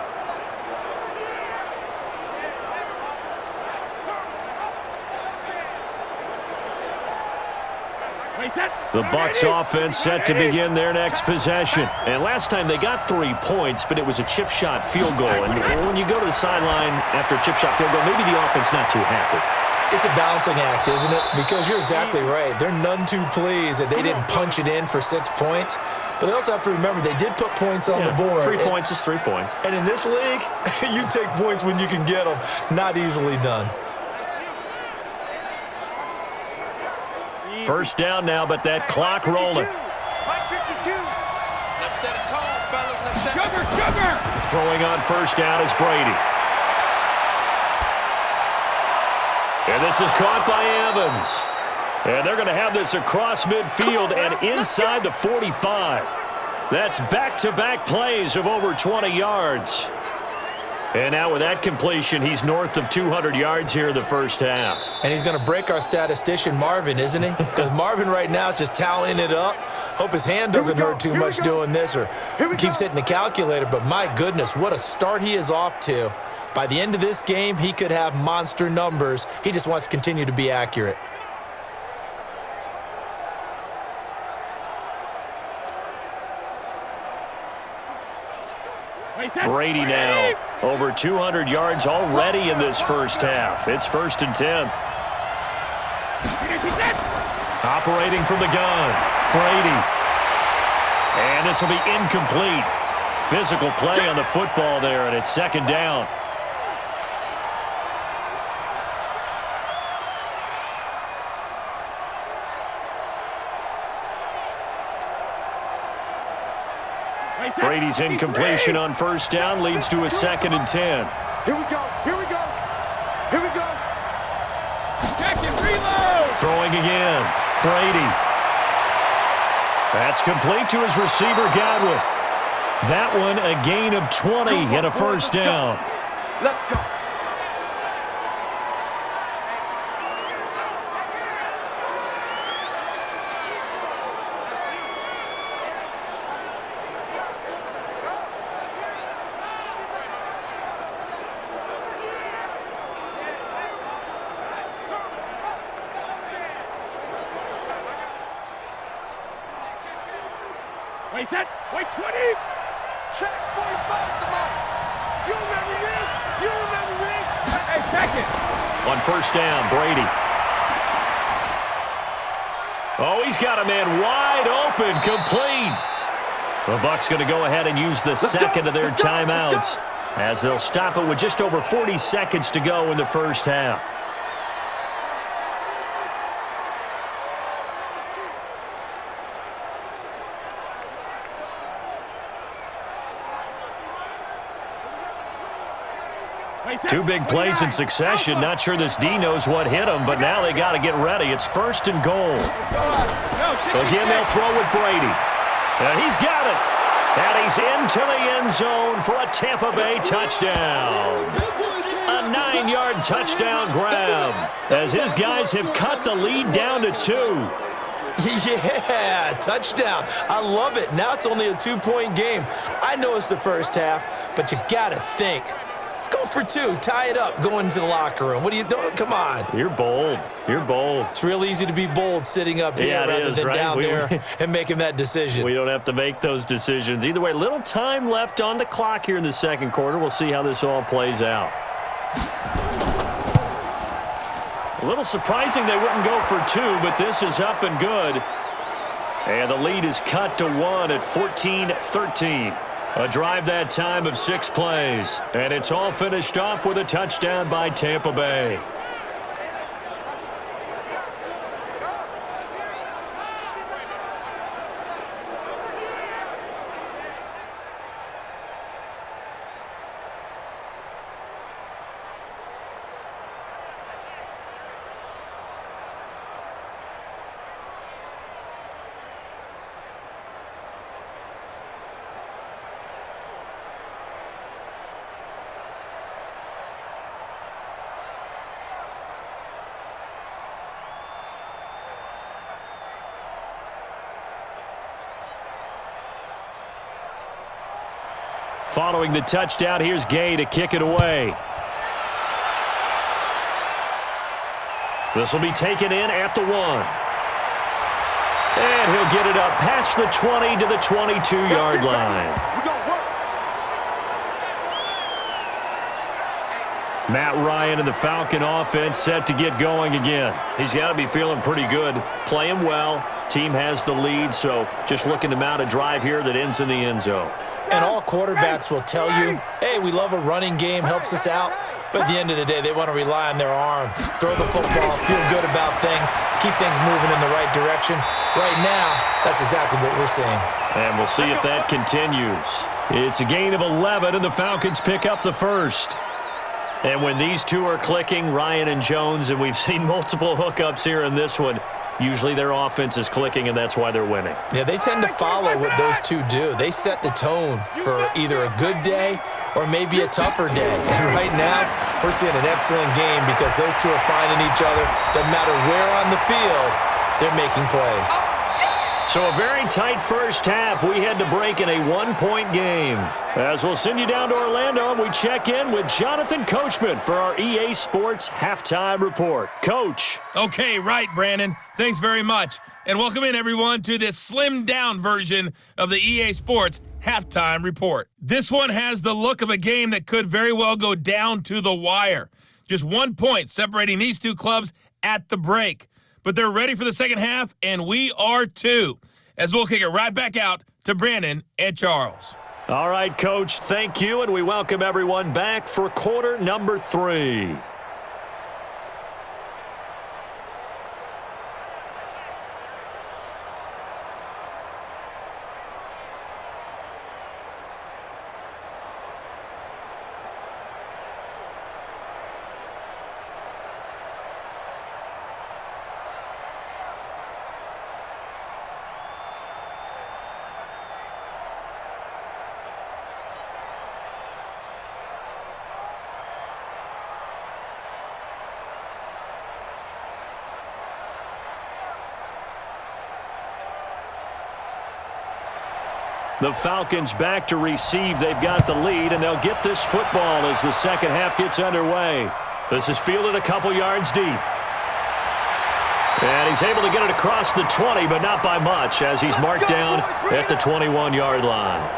The Bucs offense set to begin their next possession. And last time they got 3 points, but it was a chip shot field goal. And when you go to the sideline after a chip shot field goal, maybe the offense not too happy. It's a balancing act, isn't it? Because you're exactly right. They're none too pleased that they didn't punch it in for 6 points. But they also have to remember they did put points on the board. 3 points is 3 points. And in this league, you take points when you can get them. Not easily done. First down now, but that clock rolling. Let's set a tone, fellas. Let's set sugar. Throwing on first down is Brady. And this is caught by Evans. And they're going to have this across midfield and inside the 45. That's back-to-back plays of over 20 yards. And now with that completion, he's north of 200 yards here in the first half. And he's going to break our statistician Marvin, isn't he? Because Marvin right now is just tallying it up. Hope his hand doesn't hurt too much doing this or keeps hitting the calculator. But my goodness, what a start he is off to. By the end of this game, he could have monster numbers. He just wants to continue to be accurate. Brady now over 200 yards already in this first half. It's 1st and 10. Operating from the gun, Brady. And this will be incomplete. Physical play on the football there, and it's 2nd down. Brady's incompletion on first down leads to a 2nd and 10. Here we go. Here we go. Here we go. Jackson, reload. Throwing again. Brady. That's complete to his receiver, Godwin. That one a gain of 20 and a first down. Let's go. Wait, 10. Wait, 20. Check 45, come on. You remember me? You remember me? Hey, second. On first down, Brady. Oh, he's got a man wide open, complete. The Bucs going to go ahead and use the second of their timeouts as they'll stop it with just over 40 seconds to go in the first half. Two big plays in succession. Not sure this D knows what hit him, but now they got to get ready. It's 1st and goal. Again, they'll throw with Brady. And he's got it. And he's into the end zone for a Tampa Bay touchdown. A 9-yard touchdown grab as his guys have cut the lead down to 2. Yeah, touchdown. I love it. Now it's only a 2-point game. I know it's the first half, but you got to think. Go for 2. Tie it up. Go into the locker room. What are you doing? Come on. You're bold. You're bold. It's real easy to be bold sitting up here rather than right? down there and making that decision. We don't have to make those decisions. Either way, little time left on the clock here in the second quarter. We'll see how this all plays out. A little surprising they wouldn't go for 2, but this is up and good. And the lead is cut to 1 at 14-13. A drive that time of 6 plays. And it's all finished off with a touchdown by Tampa Bay. Following the touchdown, here's Gay to kick it away. This will be taken in at the 1. And he'll get it up past the 20 to the 22-yard line. Matt Ryan and the Falcon offense set to get going again. He's got to be feeling pretty good, playing well. Team has the lead, so just looking to mount a drive here that ends in the end zone. And all quarterbacks will tell you, hey, we love a running game, helps us out. But at the end of the day, they want to rely on their arm, throw the football, feel good about things, keep things moving in the right direction. Right now, that's exactly what we're seeing. And we'll see if that continues. It's a gain of 11, and the Falcons pick up the first. And when these two are clicking, Ryan and Jones, and we've seen multiple hookups here in this one, usually their offense is clicking, and that's why they're winning. Yeah, they tend to follow what those two do. They set the tone for either a good day or maybe a tougher day. And right now, we're seeing an excellent game because those two are finding each other. Doesn't matter where on the field, they're making plays. So a very tight first half. We had to break in a one-point game. As we'll send you down to Orlando, and we check in with Jonathan Coachman for our EA Sports Halftime Report. Coach. Okay, right, Brandon. Thanks very much. And welcome in, everyone, to this slimmed-down version of the EA Sports Halftime Report. This one has the look of a game that could very well go down to the wire. Just 1 point separating these two clubs at the break. But they're ready for the second half, and we are too, as we'll kick it right back out to Brandon and Charles. All right, Coach, thank you, and we welcome everyone back for quarter number 3. The Falcons back to receive. They've got the lead, and they'll get this football as the second half gets underway. This is fielded a couple yards deep. And he's able to get it across the 20, but not by much, as he's marked down at the 21-yard line.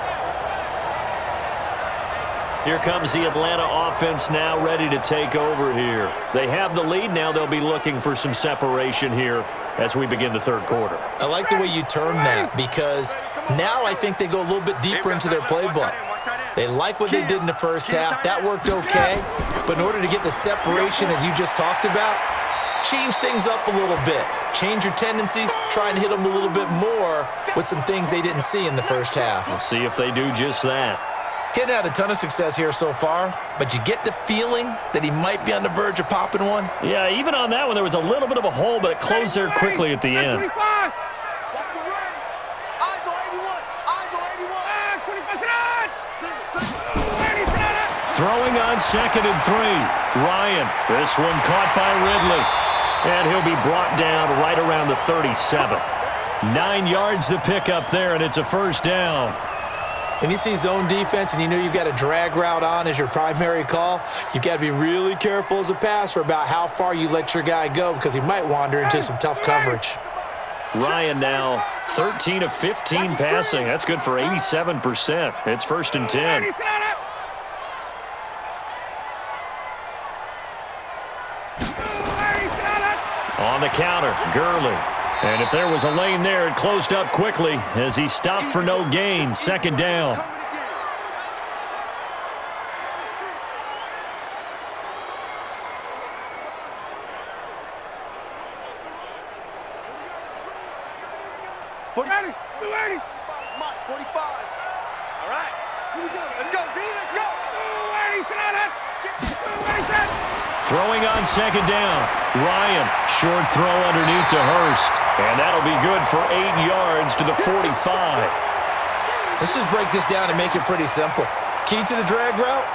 Here comes the Atlanta offense now ready to take over here. They have the lead. Now they'll be looking for some separation here as we begin the third quarter. I like the way you term that because now I think they go a little bit deeper into their playbook. They like what they did in the first half. That worked okay. But in order to get the separation that you just talked about, change things up a little bit. Change your tendencies. Try and hit them a little bit more with some things they didn't see in the first half. We'll see if they do just that. Getting had a ton of success here so far, but you get the feeling that he might be on the verge of popping one. Yeah, even on that one, there was a little bit of a hole, but it closed there quickly at the end. Throwing on 2nd and 3. Ryan, this one caught by Ridley. And he'll be brought down right around the 37. 9 yards to pick up there, and it's a first down. When you see zone defense and you know you've got a drag route on as your primary call, you've got to be really careful as a passer about how far you let your guy go because he might wander into some tough coverage. Ryan now 13 of 15 passing. That's good for 87%. It's 1st and 10. On the counter, Gurley. And if there was a lane there, it closed up quickly as he stopped for no gain. 2nd down. Throwing on 2nd down. Ryan, short throw underneath to Hurst. And that'll be good for 8 yards to the 45. Let's just break this down and make it pretty simple. Key to the drag route,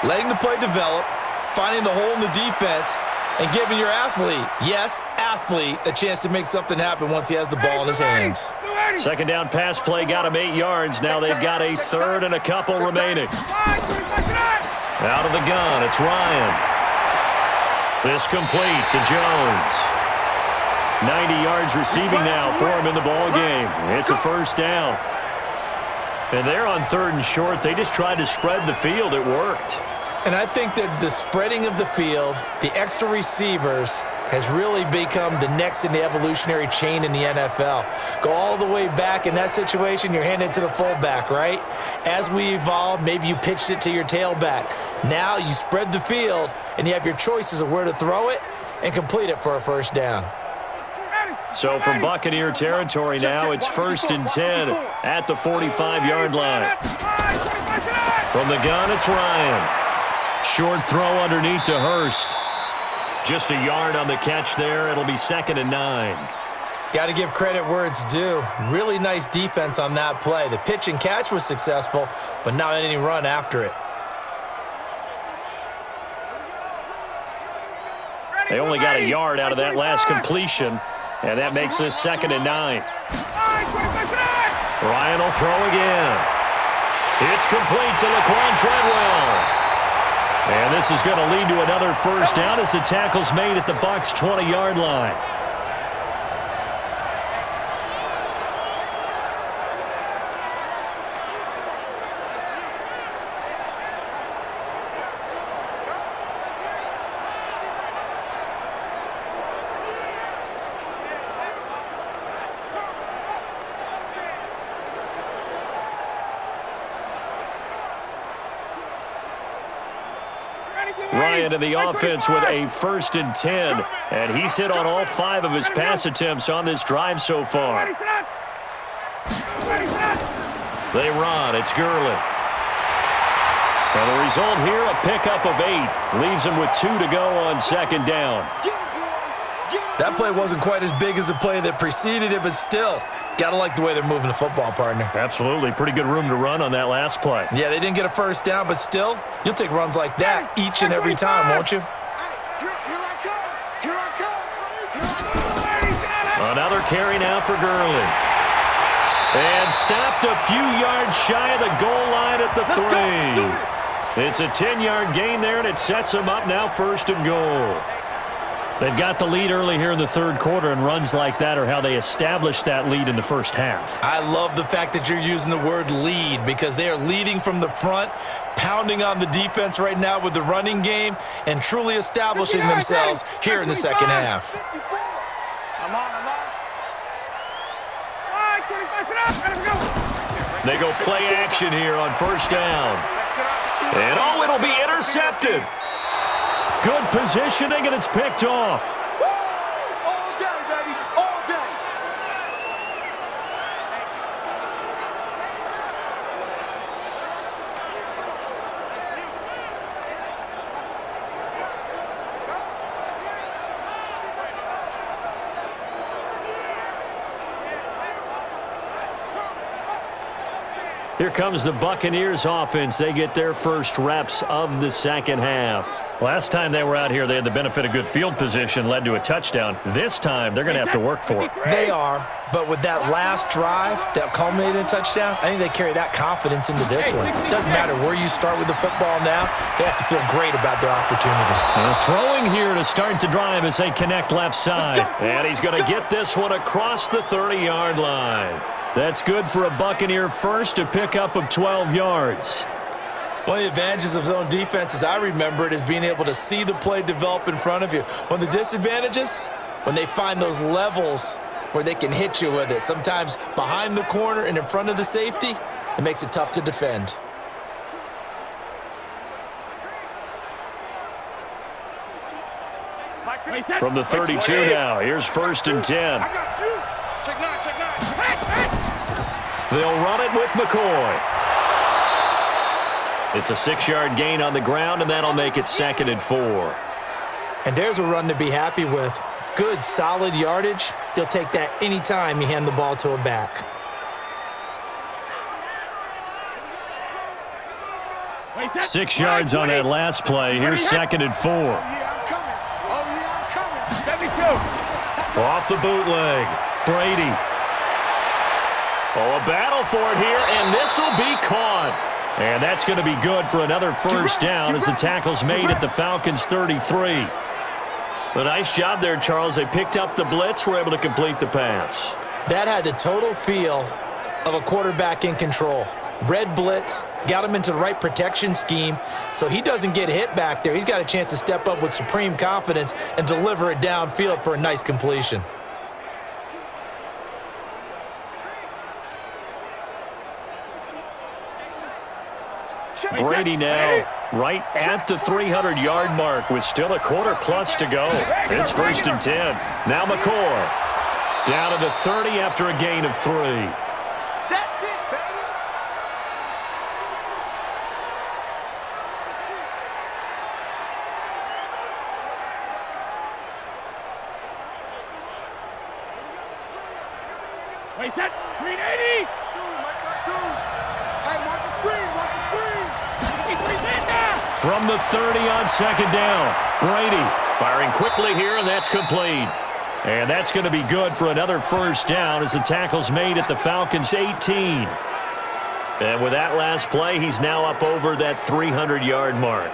letting the play develop, finding the hole in the defense, and giving your athlete, yes, athlete, a chance to make something happen once he has the ball in his hands. 2nd down pass play got him 8 yards. Now they've got a 3rd and a couple remaining. Out of the gun, it's Ryan. This complete to Jones. 90 yards receiving now for him in the ball game. It's a first down. And they're on 3rd and short. They just tried to spread the field. It worked. And I think that the spreading of the field, the extra receivers, has really become the next in the evolutionary chain in the NFL. Go all the way back in that situation, you're handing it to the fullback, right? As we evolved, maybe you pitched it to your tailback. Now you spread the field, and you have your choices of where to throw it and complete it for a first down. So from Buccaneer territory now, it's 1st and 10 at the 45-yard line. From the gun, it's Ryan. Short throw underneath to Hurst. Just a yard on the catch there. It'll be 2nd and 9. Got to give credit where it's due. Really nice defense on that play. The pitch and catch was successful, but not any run after it. They only got a yard out of that last completion, and that makes this 2nd and 9. Ryan will throw again. It's complete to Laquan Treadwell. And this is going to lead to another first down as the tackle's made at the Bucs' 20-yard line. Ryan in the offense with a 1st and 10, and he's hit on all 5 of his pass attempts on this drive so far. They run. It's Gurley. And the result here, a pickup of 8. Leaves him with 2 to go on 2nd down. That play wasn't quite as big as the play that preceded it, but still, got to like the way they're moving the football, partner. Absolutely. Pretty good room to run on that last play. Yeah, they didn't get a first down, but still, you'll take runs like that each and every time, won't you? Another carry now for Gurley. And stopped a few yards shy of the goal line at the 3. It's a 10-yard gain there, and it sets them up now 1st and goal. They've got the lead early here in the 3rd quarter, and runs like that are how they establish that lead in the first half. I love the fact that you're using the word lead because they are leading from the front, pounding on the defense right now with the running game, and truly establishing themselves here in the 2nd half. They go play action here on 1st down. And oh, it'll be intercepted. Good positioning, and it's picked off. All day, baby, all day. Here comes the Buccaneers offense. They get their first reps of the 2nd half. Last time they were out here, they had the benefit of good field position, led to a touchdown. This time, they're going to have to work for it. They are, but with that last drive that culminated in a touchdown, I think they carry that confidence into this one. It doesn't matter where you start with the football now. They have to feel great about their opportunity. And throwing here to start the drive as they connect left side. And he's going to get this one across the 30-yard line. That's good for a Buccaneer first, a pickup of 12 yards. One of the advantages of zone defense, as I remember it, is being able to see the play develop in front of you. One of the disadvantages, when they find those levels where they can hit you with it, sometimes behind the corner and in front of the safety, it makes it tough to defend. From the 32 now, here's 1st and 10. Check 9. They'll run it with McCoy. It's a 6-yard gain on the ground, and that'll make it 2nd and 4. And there's a run to be happy with. Good, solid yardage. You'll take that anytime you hand the ball to a back. Six yards on that last play. Here's 2nd and 4. Oh, yeah, I'm coming. Off the bootleg. Brady. Oh, a battle for it here, and this will be caught. And that's going to be good for another first down as the tackle's made at the Falcons' 33. A nice job there, Charles. They picked up the blitz, were able to complete the pass. That had the total feel of a quarterback in control. Red blitz, got him into the right protection scheme, so he doesn't get hit back there. He's got a chance to step up with supreme confidence and deliver it downfield for a nice completion. Brady now right at the 300-yard mark with still a quarter plus to go. It's 1st and 10. Now McCoy down to the 30 after a gain of 3. That's it, baby. Wait, that 380. Hey, watch the screen, watch the screen. From the 30 on 2nd down, Brady firing quickly here, and that's complete. And that's going to be good for another 1st down as the tackle's made at the Falcons' 18. And with that last play, he's now up over that 300-yard mark.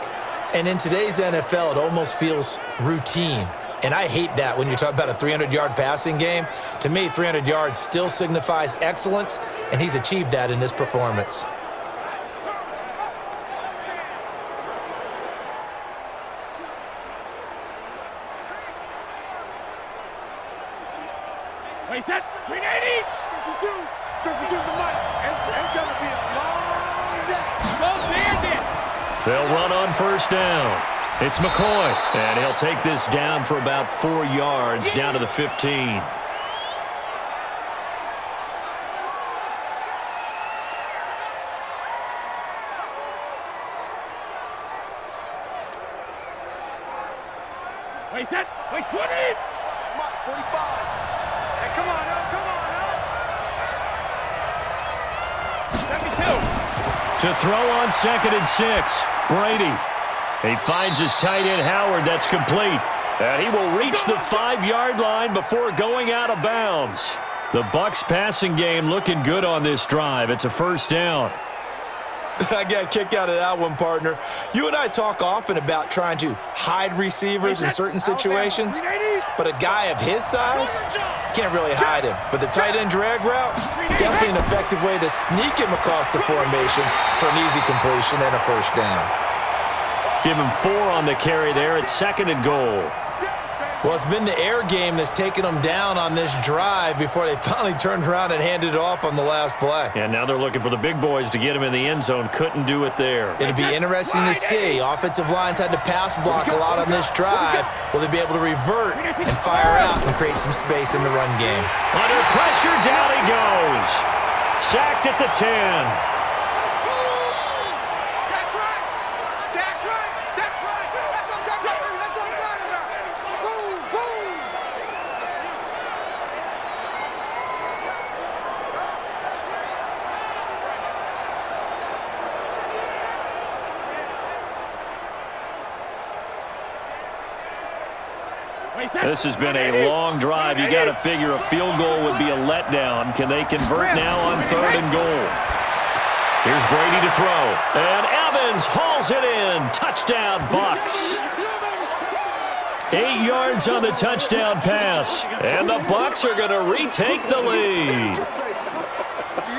And in today's NFL, it almost feels routine. And I hate that when you talk about a 300-yard passing game. To me, 300 yards still signifies excellence, and he's achieved that in this performance. Wait, that 380. 52 is the mic. It's going to be a long day. Go Bandit. They'll run on 1st down. It's McCoy, and he'll take this down for about 4 yards, down to the 15. Wait, 20. 45. Hey, come on, come on, 72. To throw on 2nd and 6, Brady. He finds his tight end, Howard. That's complete. And he will reach the 5-yard line before going out of bounds. The Bucs passing game looking good on this drive. It's a 1st down. I got a kick out of that one, partner. You and I talk often about trying to hide receivers in certain situations, but a guy of his size can't really hide him. But the tight end drag route, definitely an effective way to sneak him across the formation for an easy completion and a 1st down. Give him 4 on the carry there at 2nd and goal. Well, it's been the air game that's taken them down on this drive before they finally turned around and handed it off on the last play. And now they're looking for the big boys to get him in the end zone. Couldn't do it there. It'll be interesting to see. Offensive lines had to pass block a lot on this drive. Will they be able to revert and fire out and create some space in the run game? Under pressure, down he goes. Sacked at the 10. This has been a long drive. You got to figure a field goal would be a letdown. Can they convert now on 3rd and goal? Here's Brady to throw. And Evans hauls it in. Touchdown, Bucs. 8 yards on the touchdown pass. And the Bucs are going to retake the lead.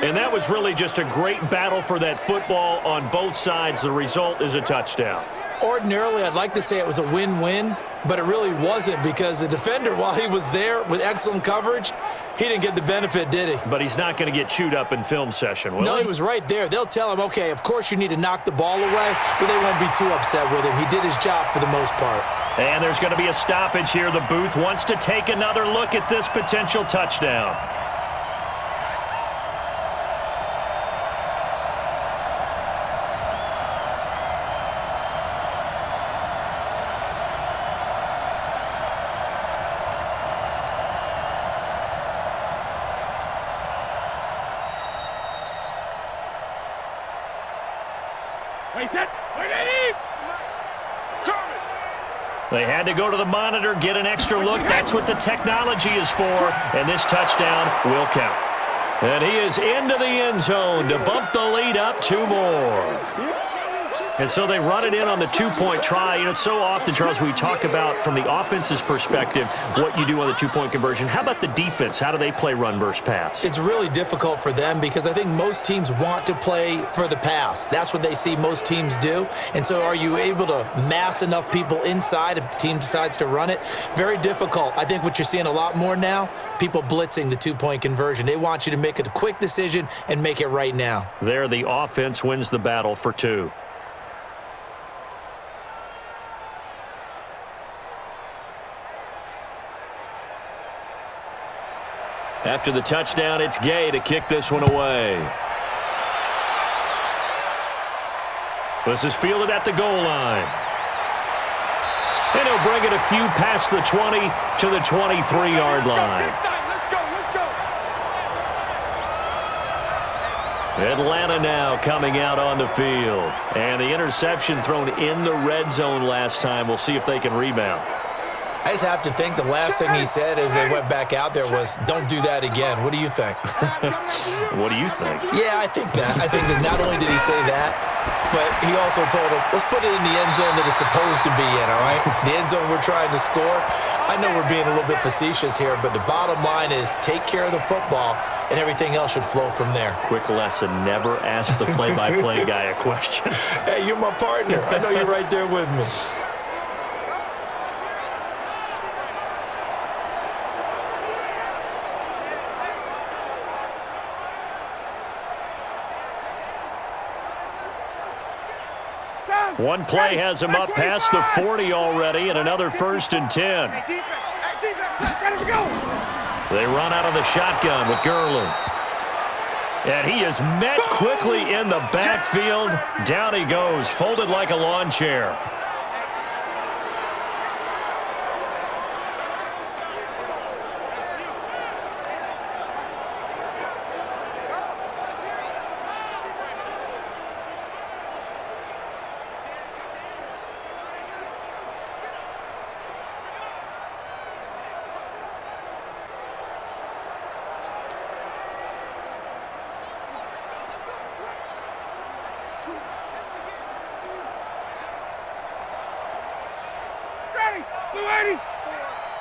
And that was really just a great battle for that football on both sides. The result is a touchdown. Ordinarily, I'd like to say it was a win-win, but it really wasn't because the defender, while he was there with excellent coverage, he didn't get the benefit, did he? But he's not going to get chewed up in film session, will he? No, he was right there. They'll tell him, okay, of course you need to knock the ball away, but they won't be too upset with him. He did his job for the most part. And there's going to be a stoppage here. The booth wants to take another look at this potential touchdown. They had to go to the monitor, get an extra look. That's what the technology is for, and this touchdown will count. And he is into the end zone to bump the lead up 2 more. And so they run it in on the two-point try. You know, it's so often, Charles, we talk about from the offense's perspective what you do on the two-point conversion. How about the defense? How do they play run versus pass? It's really difficult for them because I think most teams want to play for the pass. That's what they see most teams do. And so are you able to mass enough people inside if the team decides to run it? Very difficult. I think what you're seeing a lot more now, people blitzing the two-point conversion. They want you to make a quick decision and make it right now. There, the offense wins the battle for 2. After the touchdown, it's Gay to kick this one away. This is fielded at the goal line. And he'll bring it a few past the 20 to the 23-yard line. Atlanta now coming out on the field. And the interception thrown in the red zone last time. We'll see if they can rebound. I just have to think the last thing he said as they went back out there was, don't do that again. What do you think? What do you think? Yeah, I think that. I think that not only did he say that, but he also told him, let's put it in the end zone that it's supposed to be in, all right? The end zone we're trying to score. I know we're being a little bit facetious here, but the bottom line is take care of the football, and everything else should flow from there. Quick lesson, never ask the play-by-play guy a question. Hey, you're my partner. I know you're right there with me. One play has him up past the 40 already, and another 1st and 10. They run out of the shotgun with Gurley. And he is met quickly in the backfield. Down he goes, folded like a lawn chair.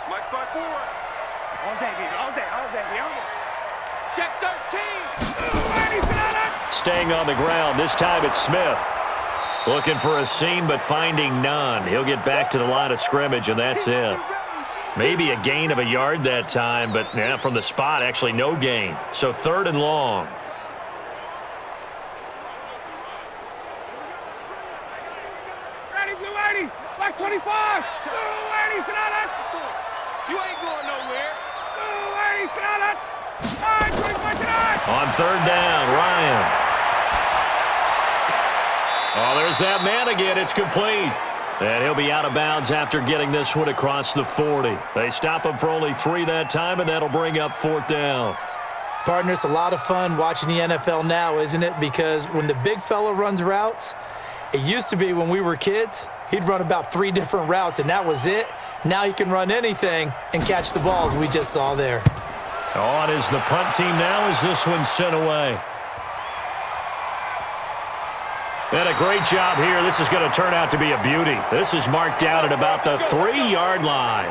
Mike's by 4. All day, baby. All day. Check 13. Staying on the ground. This time it's Smith. Looking for a seam, but finding none. He'll get back to the line of scrimmage, and that's it. Maybe a gain of a yard that time, but from the spot, actually no gain. So 3rd and long. Ready, Blue 80. Black 25. Blue 80, sit on it. You ain't going nowhere. Blue 80, sit on it. All right, 25, sit on. On 3rd down, Ryan. Oh, there's that man again. It's complete. And he'll be out of bounds after getting this one across the 40. They stop him for only 3 that time, and that'll bring up 4th down. Partner, it's a lot of fun watching the NFL now, isn't it? Because when the big fella runs routes, it used to be when we were kids, he'd run about 3 different routes, and that was it. Now he can run anything and catch the balls we just saw there. On is the punt team now as this one's sent away. And a great job here. This is going to turn out to be a beauty. This is marked out at about the 3-yard line.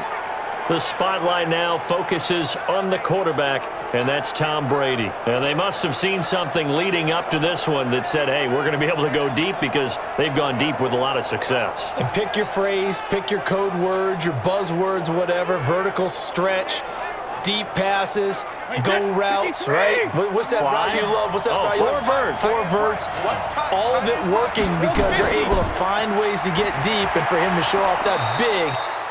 The spotlight now focuses on the quarterback, and that's Tom Brady. And they must have seen something leading up to this one that said, hey, we're going to be able to go deep because they've gone deep with a lot of success. And pick your phrase, pick your code words, your buzzwords, whatever, vertical stretch, deep passes, go routes, right? What's that route you love? What's that route you love? Four verts. All of it working because they're able to find ways to get deep and for him to show off that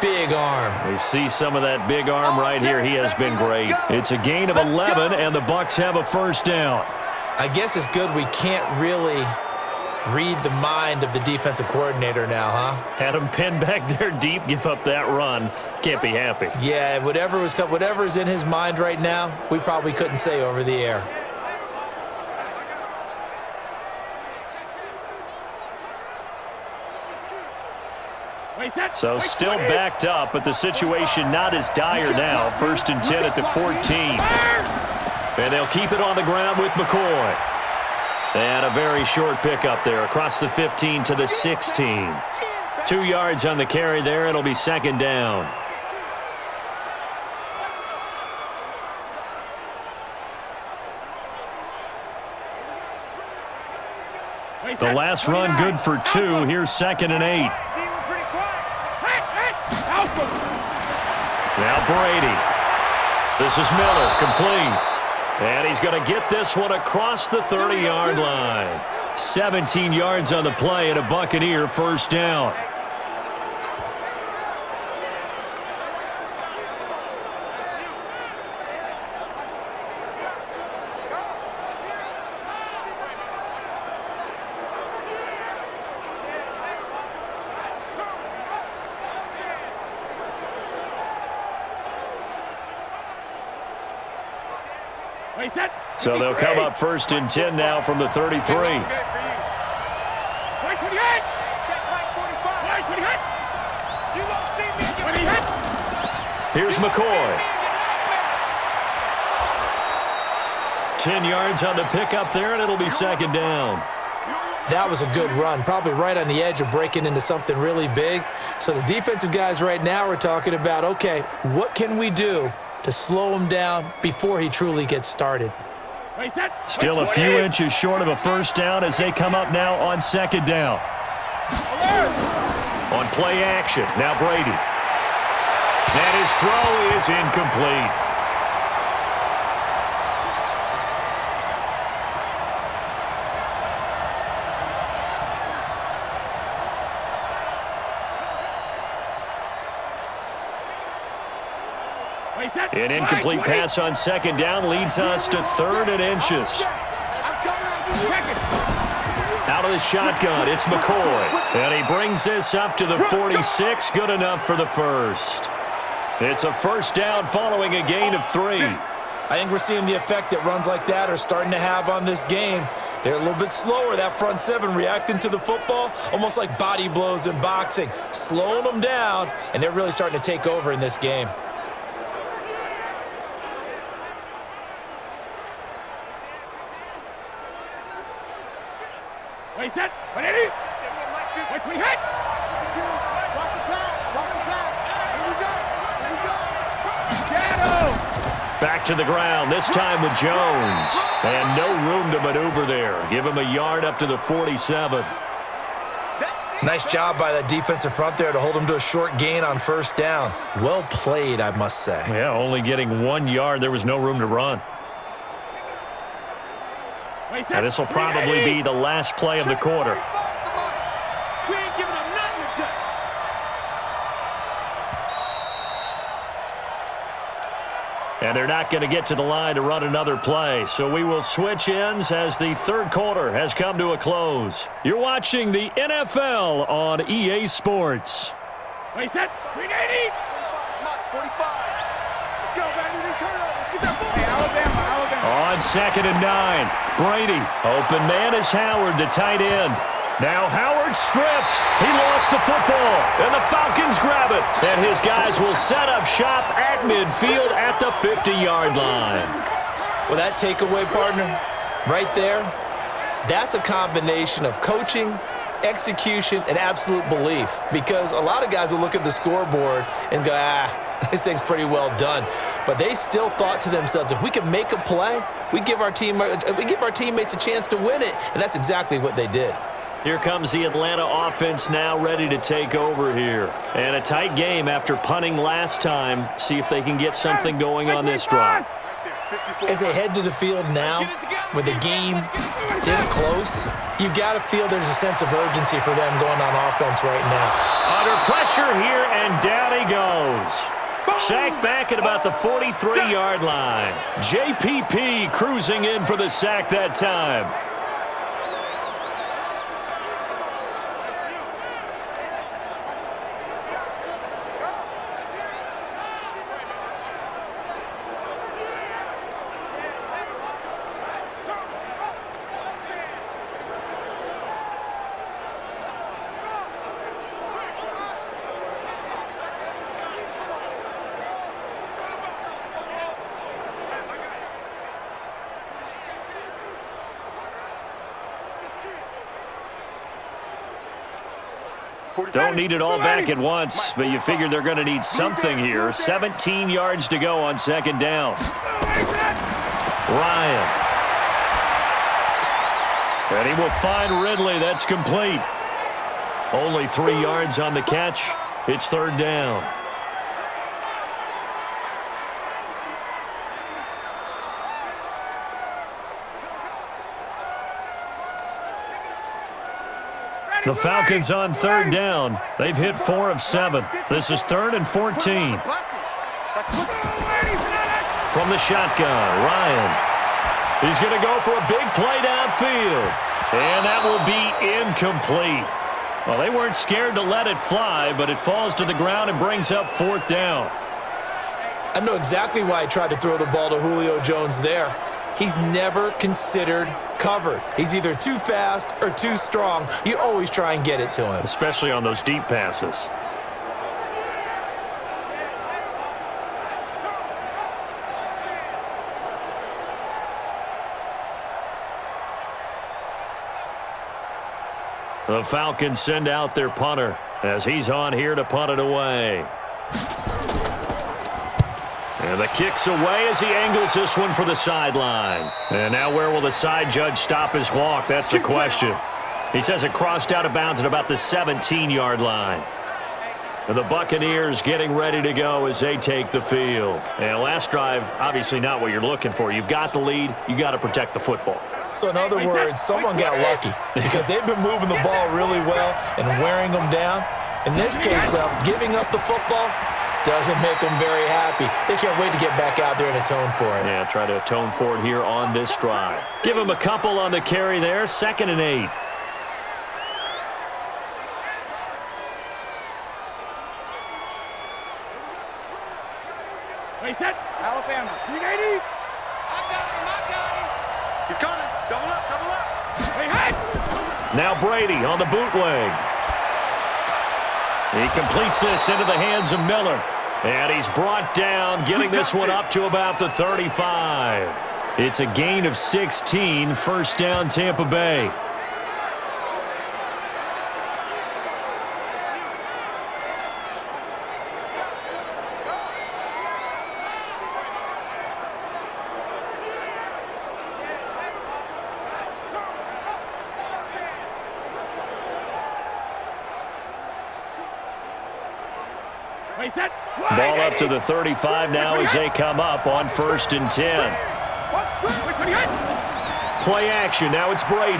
big arm. We see some of that big arm right here. He has been great. It's a gain of 11, and the Bucs have a 1st down. I guess it's good we can't really read the mind of the defensive coordinator now, huh? Had him pinned back there deep, give up that run. Can't be happy. Yeah, whatever is in his mind right now, we probably couldn't say over the air. So still backed up, but the situation not as dire now. 1st and 10 at the 14. And they'll keep it on the ground with McCoy. And a very short pickup there across the 15 to the 16. 2 yards on the carry there. It'll be second down. The last run good for 2. Here's 2nd and 8. Now Brady. This is Miller, complete. And he's going to get this one across the 30-yard line. 17 yards on the play and a Buccaneer first down. So they'll come up 1st and 10 now from the 33. Here's McCoy. 10 yards on the pickup there, and it'll be second down. That was a good run, probably right on the edge of breaking into something really big. So the defensive guys right now are talking about, okay, what can we do to slow him down before he truly gets started? Still a few inches short of a first down as they come up now on second down. On play action, now Brady. And his throw is incomplete. An incomplete pass on second down leads us to 3rd and inches. Out of the shotgun, it's McCoy. And he brings this up to the 46. Good enough for the first. It's a first down following a gain of 3. I think we're seeing the effect that runs like that are starting to have on this game. They're a little bit slower, that front 7 reacting to the football, almost like body blows in boxing, slowing them down, and they're really starting to take over in this game. Back to the ground, this time with Jones. And no room to maneuver there. Give him a yard up to the 47. Nice job by that defensive front there to hold him to a short gain on first down. Well played, I must say. Yeah, only getting 1 yard. There was no room to run. Now, this will probably be the last play of the quarter. And they're not going to get to the line to run another play. So we will switch ends as the third quarter has come to a close. You're watching the NFL on EA Sports. Wait, that 380. 45. Let's go, baby. Turn over. Get that ball. Hey, Alabama. On 2nd and 9. Brady. Open man is Howard, the tight end. Now Howard stripped. He lost the football, and the Falcons grab it. And his guys will set up shop at midfield at the 50-yard line. Well, that takeaway, partner, right there, that's a combination of coaching, execution, and absolute belief. Because a lot of guys will look at the scoreboard and go, this thing's pretty well done. But they still thought to themselves, if we can make a play, we give our teammates a chance to win it. And that's exactly what they did. Here comes the Atlanta offense now ready to take over here. And a tight game after punting last time. See if they can get something going on this drive. As they head to the field now, with the game this close, you've got to feel there's a sense of urgency for them going on offense right now. Under pressure here, and down he goes. Sacked back at about the 43-yard line. JPP cruising in for the sack that time. Don't need it all back at once, but you figure they're going to need something here. 17 yards to go on second down. Ryan. And he will find Ridley. That's complete. Only 3 yards on the catch. It's third down. The Falcons on third down. They've hit 4 of 7. This is 3rd and 14. From the shotgun, Ryan. He's going to go for a big play downfield. And that will be incomplete. Well, they weren't scared to let it fly, but it falls to the ground and brings up 4th down. I know exactly why I tried to throw the ball to Julio Jones there. He's never considered covered. He's either too fast or too strong. You always try and get it to him. Especially on those deep passes. The Falcons send out their punter as he's on here to punt it away. And the kick's away as he angles this one for the sideline. And now where will the side judge stop his walk? That's the question. He says it crossed out of bounds at about the 17-yard line. And the Buccaneers getting ready to go as they take the field. And last drive, obviously not what you're looking for. You've got the lead. You got to protect the football. So in other words, someone got lucky because they've been moving the ball really well and wearing them down. In this case, though, giving up the football doesn't make them very happy. They can't wait to get back out there and atone for it. Yeah, try to atone for it here on this drive. Give him a couple on the carry there. 2nd and 8. Wait, set. Alabama. 380. I got him. He's coming. Double up. Hey, hey. Now Brady on the bootleg. He completes this into the hands of Miller. And he's brought down, getting this one up to about the 35. It's a gain of 16, 1st down Tampa Bay. Ball up to the 35 now as they come up on 1st and 10. Play action. Now it's Brady.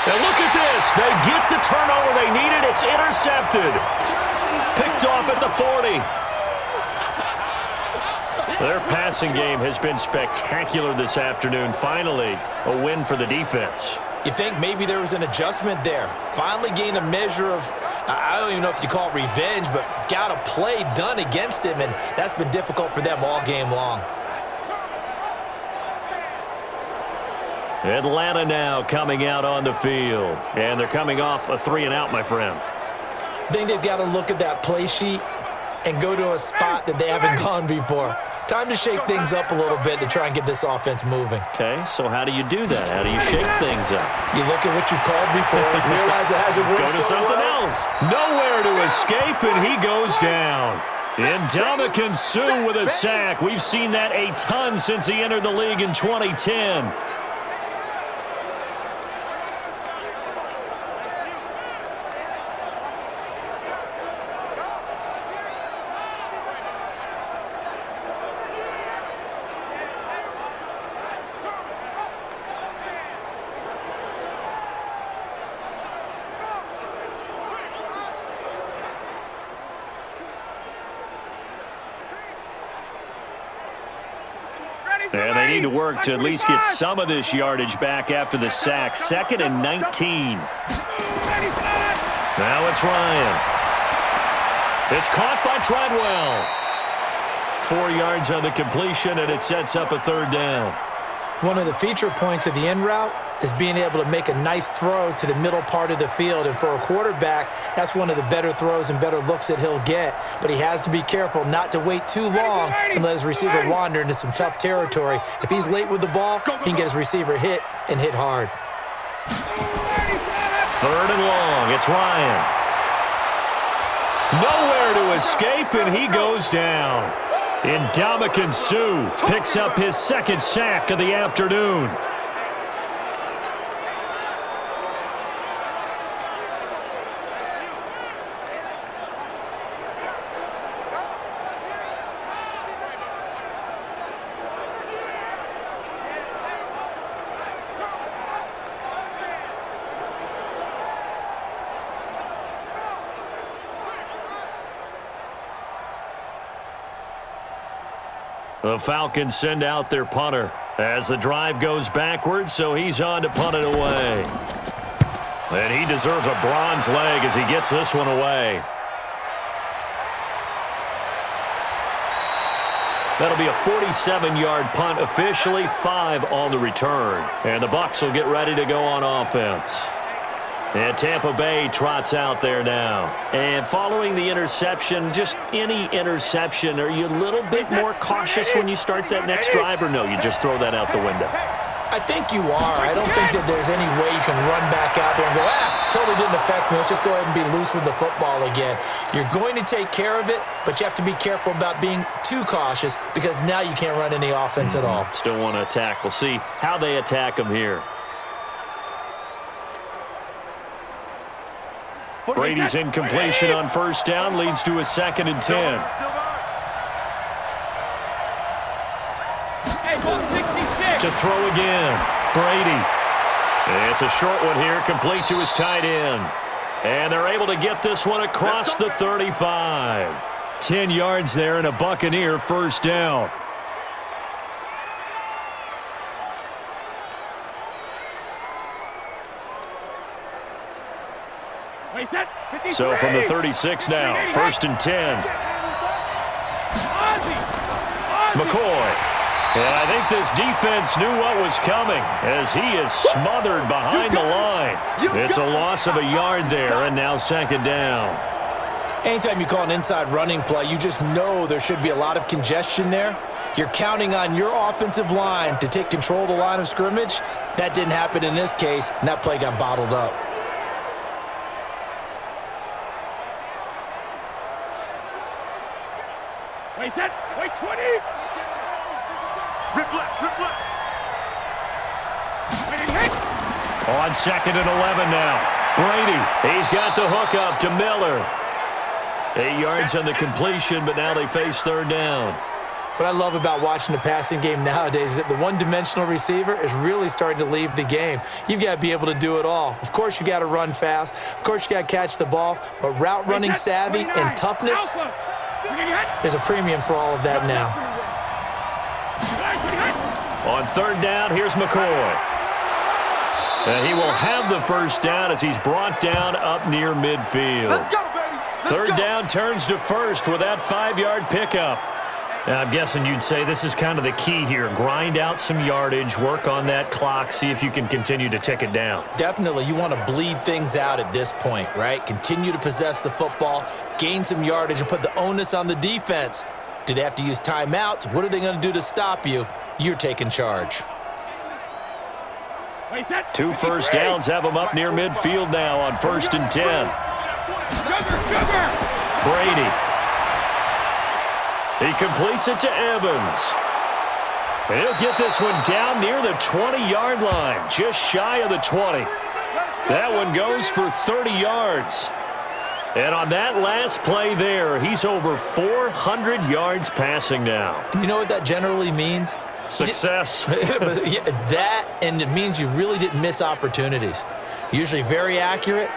And look at this. They get the turnover they needed. It's intercepted. Picked off at the 40. Their passing game has been spectacular this afternoon. Finally, a win for the defense. You think maybe there was an adjustment there. Finally gained a measure of, I don't even know if you call it revenge, but got a play done against him, and that's been difficult for them all game long. Atlanta now coming out on the field. And they're coming off a 3-and-out, my friend. I think they've got to look at that play sheet and go to a spot that they haven't gone before. Time to shake things up a little bit to try and get this offense moving. Okay, so how do you do that? How do you shake things up? You look at what you called before, realize it hasn't worked so something else. Nowhere to escape, and he goes down. Ndamukong Suh with a sack. We've seen that a ton since he entered the league in 2010. And they need to work to at least get some of this yardage back after the sack. 2nd and 19. Now it's Ryan. It's caught by Treadwell. 4 yards on the completion, and it sets up a 3rd down. One of the feature points of the end route is being able to make a nice throw to the middle part of the field. And for a quarterback, that's one of the better throws and better looks that he'll get. But he has to be careful not to wait too long and let his receiver wander into some tough territory. If he's late with the ball, he can get his receiver hit and hit hard. 3rd and long. It's Ryan. Nowhere to escape, and he goes down. Ndamukong Suh picks up his 2nd sack of the afternoon. The Falcons send out their punter as the drive goes backwards, so he's on to punt it away. And he deserves a bronze leg as he gets this one away. That'll be a 47-yard punt, officially 5 on the return. And the Bucs will get ready to go on offense. And Tampa Bay trots out there now. And following the interception, just any interception, are you a little bit more cautious when you start that next drive, or no, you just throw that out the window? I think you are. I don't think that there's any way you can run back out there and go, totally didn't affect me. Let's just go ahead and be loose with the football again. You're going to take care of it, but you have to be careful about being too cautious because now you can't run any offense at all. Still want to attack. We'll see how they attack them here. Brady's incompletion on 1st down leads to a 2nd and 10. To throw again, Brady. It's a short one here, complete to his tight end. And they're able to get this one across the 35. 10 yards there and a Buccaneer 1st down. So from the 36 now, 1st and 10. McCoy. And I think this defense knew what was coming as he is smothered behind the line. It's a loss of a yard there, and now 2nd down. Anytime you call an inside running play, you just know there should be a lot of congestion there. You're counting on your offensive line to take control of the line of scrimmage. That didn't happen in this case, and that play got bottled up. Wait 20. Rip left. On 2nd and 11 now. Brady, he's got the hook up to Miller. 8 yards on the completion, but now they face 3rd down. What I love about watching the passing game nowadays is that the one-dimensional receiver is really starting to leave the game. You've got to be able to do it all. Of course, you got to run fast. Of course, you got to catch the ball. But route running savvy and toughness, there's a premium for all of that now. On 3rd down, here's McCoy. And he will have the 1st down as he's brought down up near midfield. Let's go, baby. 3rd down turns to 1st with that 5-yard pickup. Now, I'm guessing you'd say this is kind of the key here. Grind out some yardage, work on that clock, see if you can continue to tick it down. Definitely. You want to bleed things out at this point, right? Continue to possess the football, gain some yardage, and put the onus on the defense. Do they have to use timeouts? What are they going to do to stop you? You're taking charge. 2 1st downs have them up near midfield now on 1st and 10. Brady. He completes it to Evans. And he'll get this one down near the 20-yard line, just shy of the 20. That one goes for 30 yards. And on that last play there, he's over 400 yards passing now. You know what that generally means? Success. That, and it means you really didn't miss opportunities. Usually very accurate.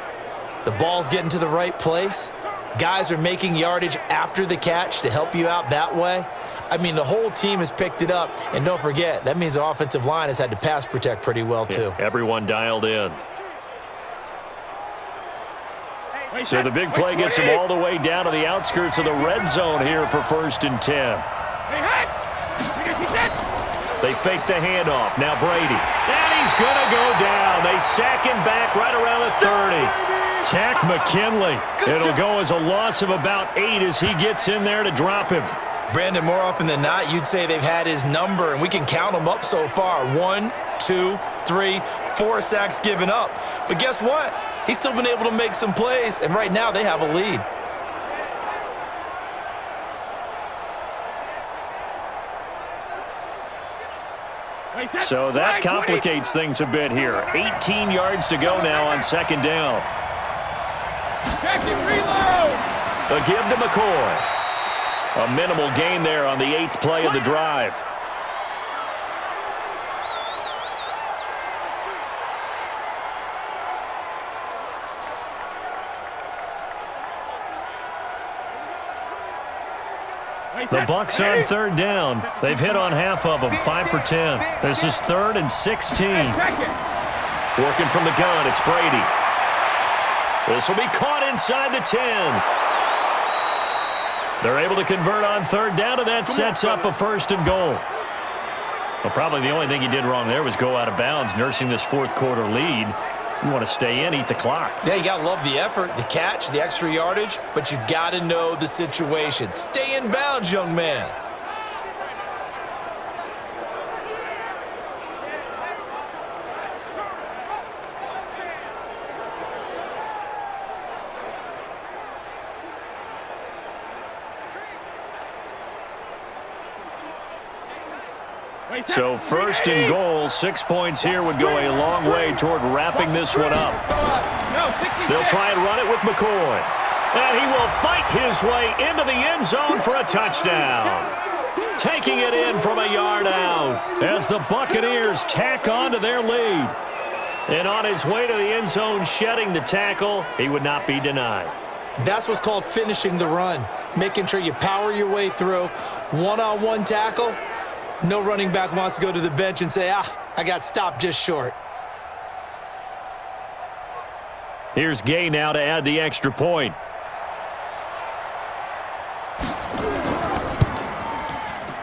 The ball's getting to the right place. Guys are making yardage after the catch to help you out that way. I mean, the whole team has picked it up. And don't forget, that means the offensive line has had to pass protect pretty well, too. Everyone dialed in. So the big play gets him all the way down to the outskirts of the red zone here for 1st and 10. They fake the handoff. Now Brady. And he's going to go down. They sack him back right around the 30. Tack McKinley. It'll go as a loss of about 8 as he gets in there to drop him. Brandon, more often than not, you'd say they've had his number, and we can count them up so far. 1, 2, 3, 4 sacks given up. But guess what? He's still been able to make some plays, and right now they have a lead. So that complicates things a bit here. 18 yards to go now on second down. A give to McCoy. A minimal gain there on the 8th play of the drive. The Bucs on third down. They've hit on half of them, 5 for 10. This is 3rd and 16. Working from the gun, it's Brady. This will be caught inside the 10. They're able to convert on third down, and that sets up a 1st and goal. Well, probably the only thing he did wrong there was go out of bounds, nursing this 4th quarter lead. You want to stay in, eat the clock. Yeah, you got to love the effort, the catch, the extra yardage, but you got to know the situation. Stay in bounds, young man. So 1st and goal, 6 points here would go a long way toward wrapping this one up. They'll try and run it with McCoy. And he will fight his way into the end zone for a touchdown. Taking it in from a yard out as the Buccaneers tack on to their lead. And on his way to the end zone, shedding the tackle, he would not be denied. That's what's called finishing the run. Making sure you power your way through. One-on-one tackle. No running back wants to go to the bench and say, I got stopped just short. Here's Gay now to add the extra point.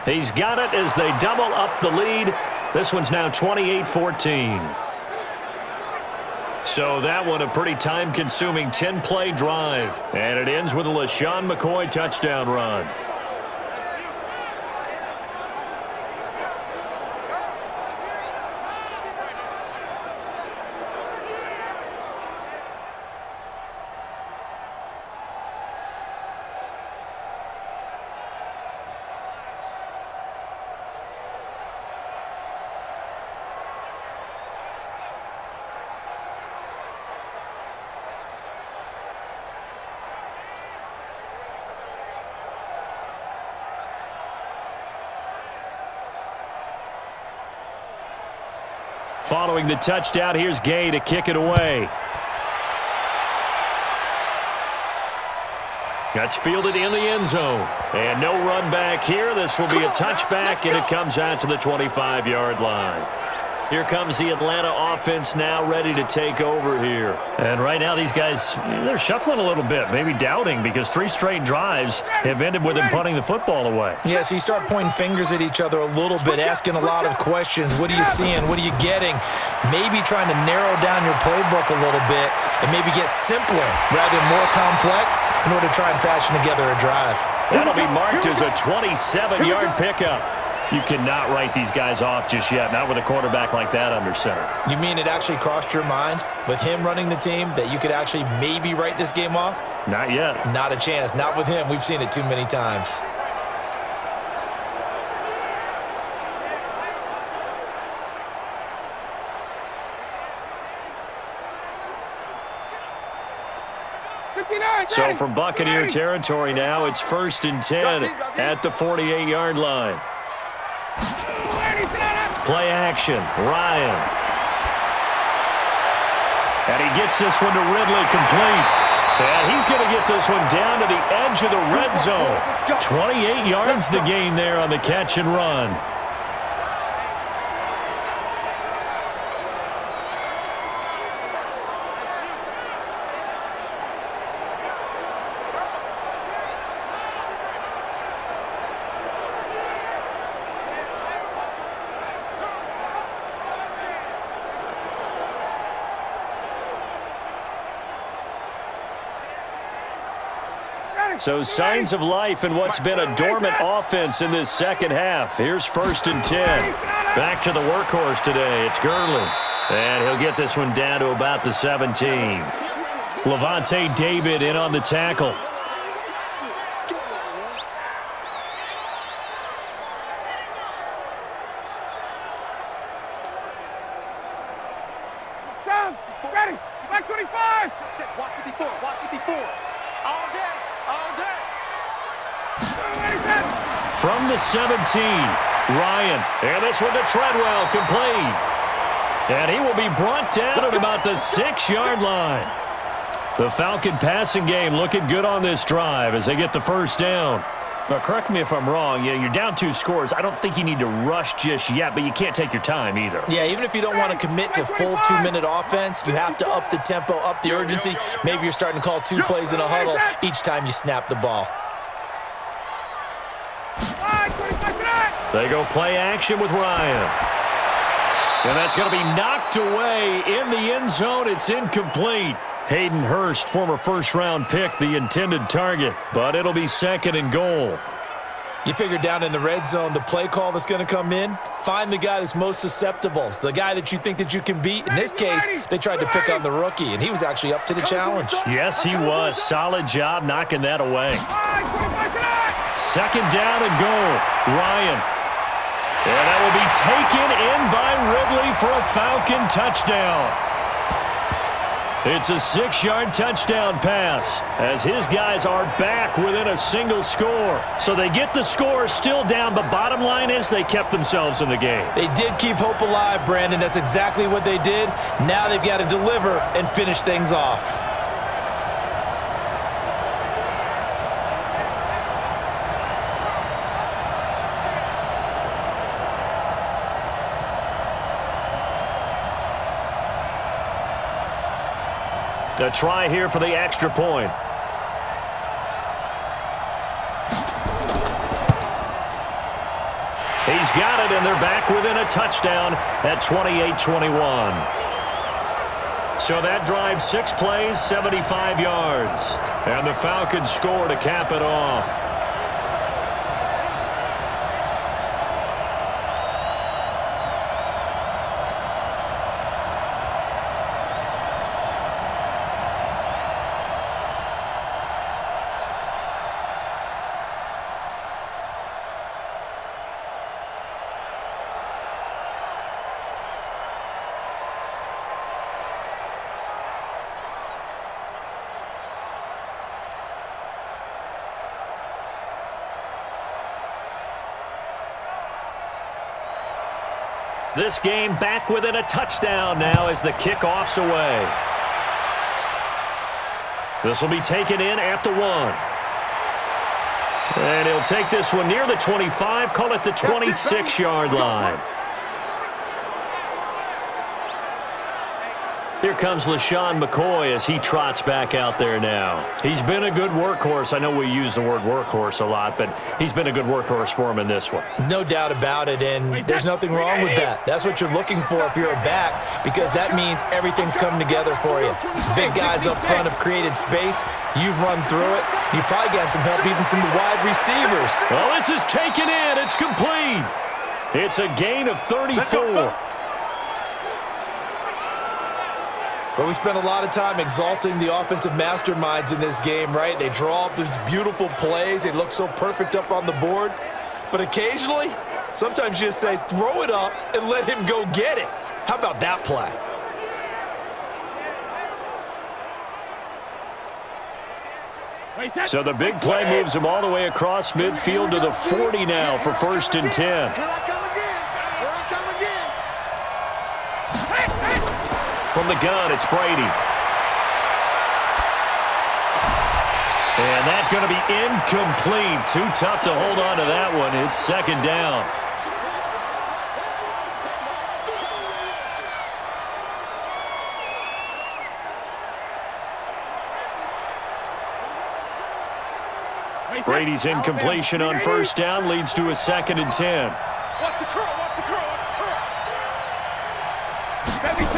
He's got it as they double up the lead. This one's now 28-14. So that one a pretty time-consuming 10-play drive. And it ends with a LaShawn McCoy touchdown run. Following the touchdown, here's Gay to kick it away. That's fielded in the end zone. And no run back here. This will be a touchback, and it comes out to the 25-yard line. Here comes the Atlanta offense now ready to take over here. And right now these guys, they're shuffling a little bit, maybe doubting, because 3 straight drives have ended with them punting the football away. Yeah, so you start pointing fingers at each other a little bit, asking a lot of questions. What are you seeing? What are you getting? Maybe trying to narrow down your playbook a little bit and maybe get simpler rather than more complex in order to try and fashion together a drive. That'll be marked as a 27-yard pickup. You cannot write these guys off just yet, not with a quarterback like that under center. You mean it actually crossed your mind with him running the team that you could actually maybe write this game off? Not yet. Not a chance. Not with him. We've seen it too many times. So from Buccaneer territory now, it's 1st and 10 at the 48-yard line. Play action, Ryan. And he gets this one to Ridley complete. And he's going to get this one down to the edge of the red zone. 28 yards the gain there on the catch and run. So signs of life in what's been a dormant offense in this second half. Here's 1st and 10. Back to the workhorse today. It's Gurley. And he'll get this one down to about the 17. Levante David in on the tackle. Tom, ready. Back 25. Watch 54. Watch 54. All day. All day. From the 17, Ryan. And this one to Treadwell, complete. And he will be brought down at about the 6-yard line. The Falcon passing game looking good on this drive as they get the first down. Now, correct me if I'm wrong. You're down 2 scores. I don't think you need to rush just yet, but you can't take your time either. Yeah, even if you don't want to commit to full 2-minute offense, you have to up the tempo, up the urgency. Maybe you're starting to call 2 plays in a huddle each time you snap the ball. They go play action with Ryan. And that's going to be knocked away in the end zone. It's incomplete. Hayden Hurst, former first-round pick, the intended target, but it'll be 2nd and goal. You figure down in the red zone, the play call that's going to come in, find the guy that's most susceptible. It's the guy that you think that you can beat. In this case, they tried to pick on the rookie, and he was actually up to the challenge. Yes, he was. Solid job knocking that away. 2nd down and goal. Ryan. And that will be taken in by Ridley for a Falcon touchdown. It's a 6-yard touchdown pass as his guys are back within a single score. So they get the score still down, but bottom line is they kept themselves in the game. They did keep hope alive, Brandon. That's exactly what they did. Now they've got to deliver and finish things off. A try here for the extra point. He's got it, and they're back within a touchdown at 28-21. So that drive, 6 plays, 75 yards. And the Falcons score to cap it off. This game back within a touchdown now as the kickoff's away. This will be taken in at the 1. And he'll take this one near the 25, call it the 26-yard line. Here comes LaShawn McCoy as he trots back out there now. He's been a good workhorse. I know we use the word workhorse a lot, but he's been a good workhorse for him in this one. No doubt about it, and there's nothing wrong with that. That's what you're looking for if you're a back, because that means everything's coming together for you. Big guys up front have created space. You've run through it. You've probably gotten some help even from the wide receivers. Well, this is taken in. It's complete. It's a gain of 34. But we spent a lot of time exalting the offensive masterminds in this game, right? They draw up these beautiful plays. They look so perfect up on the board. But occasionally, sometimes you just say, throw it up and let him go get it. How about that play? So the big play moves him all the way across midfield to the 40 now for 1st and 10. Here I come again. Here I come again. From the gun, it's Brady. And that's going to be incomplete. Too tough to hold on to that one. It's 2nd down. Brady's incompletion on 1st down leads to a 2nd and 10. Watch the curl, watch the curl, watch the curl. 72.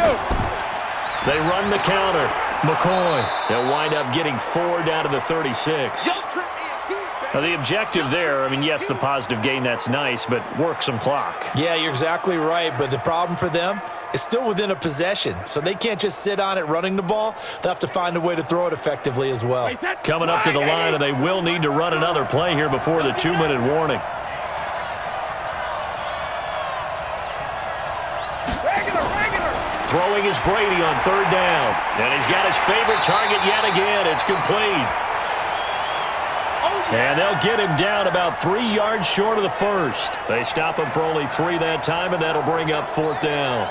They run the counter. McCoy. They'll wind up getting 4 down to the 36. Your trip is here, Now, the objective there, I mean, yes, the positive gain, that's nice, but work some clock. Yeah, you're exactly right, but the problem for them is still within a possession, so they can't just sit on it running the ball. They'll have to find a way to throw it effectively as well. Coming up to the line, and they will need to run another play here before the 2-minute warning. Throwing is Brady on 3rd down, and he's got his favorite target yet again. It's complete. And they'll get him down about 3 yards short of the first. They stop him for only 3 that time, and that'll bring up 4th down.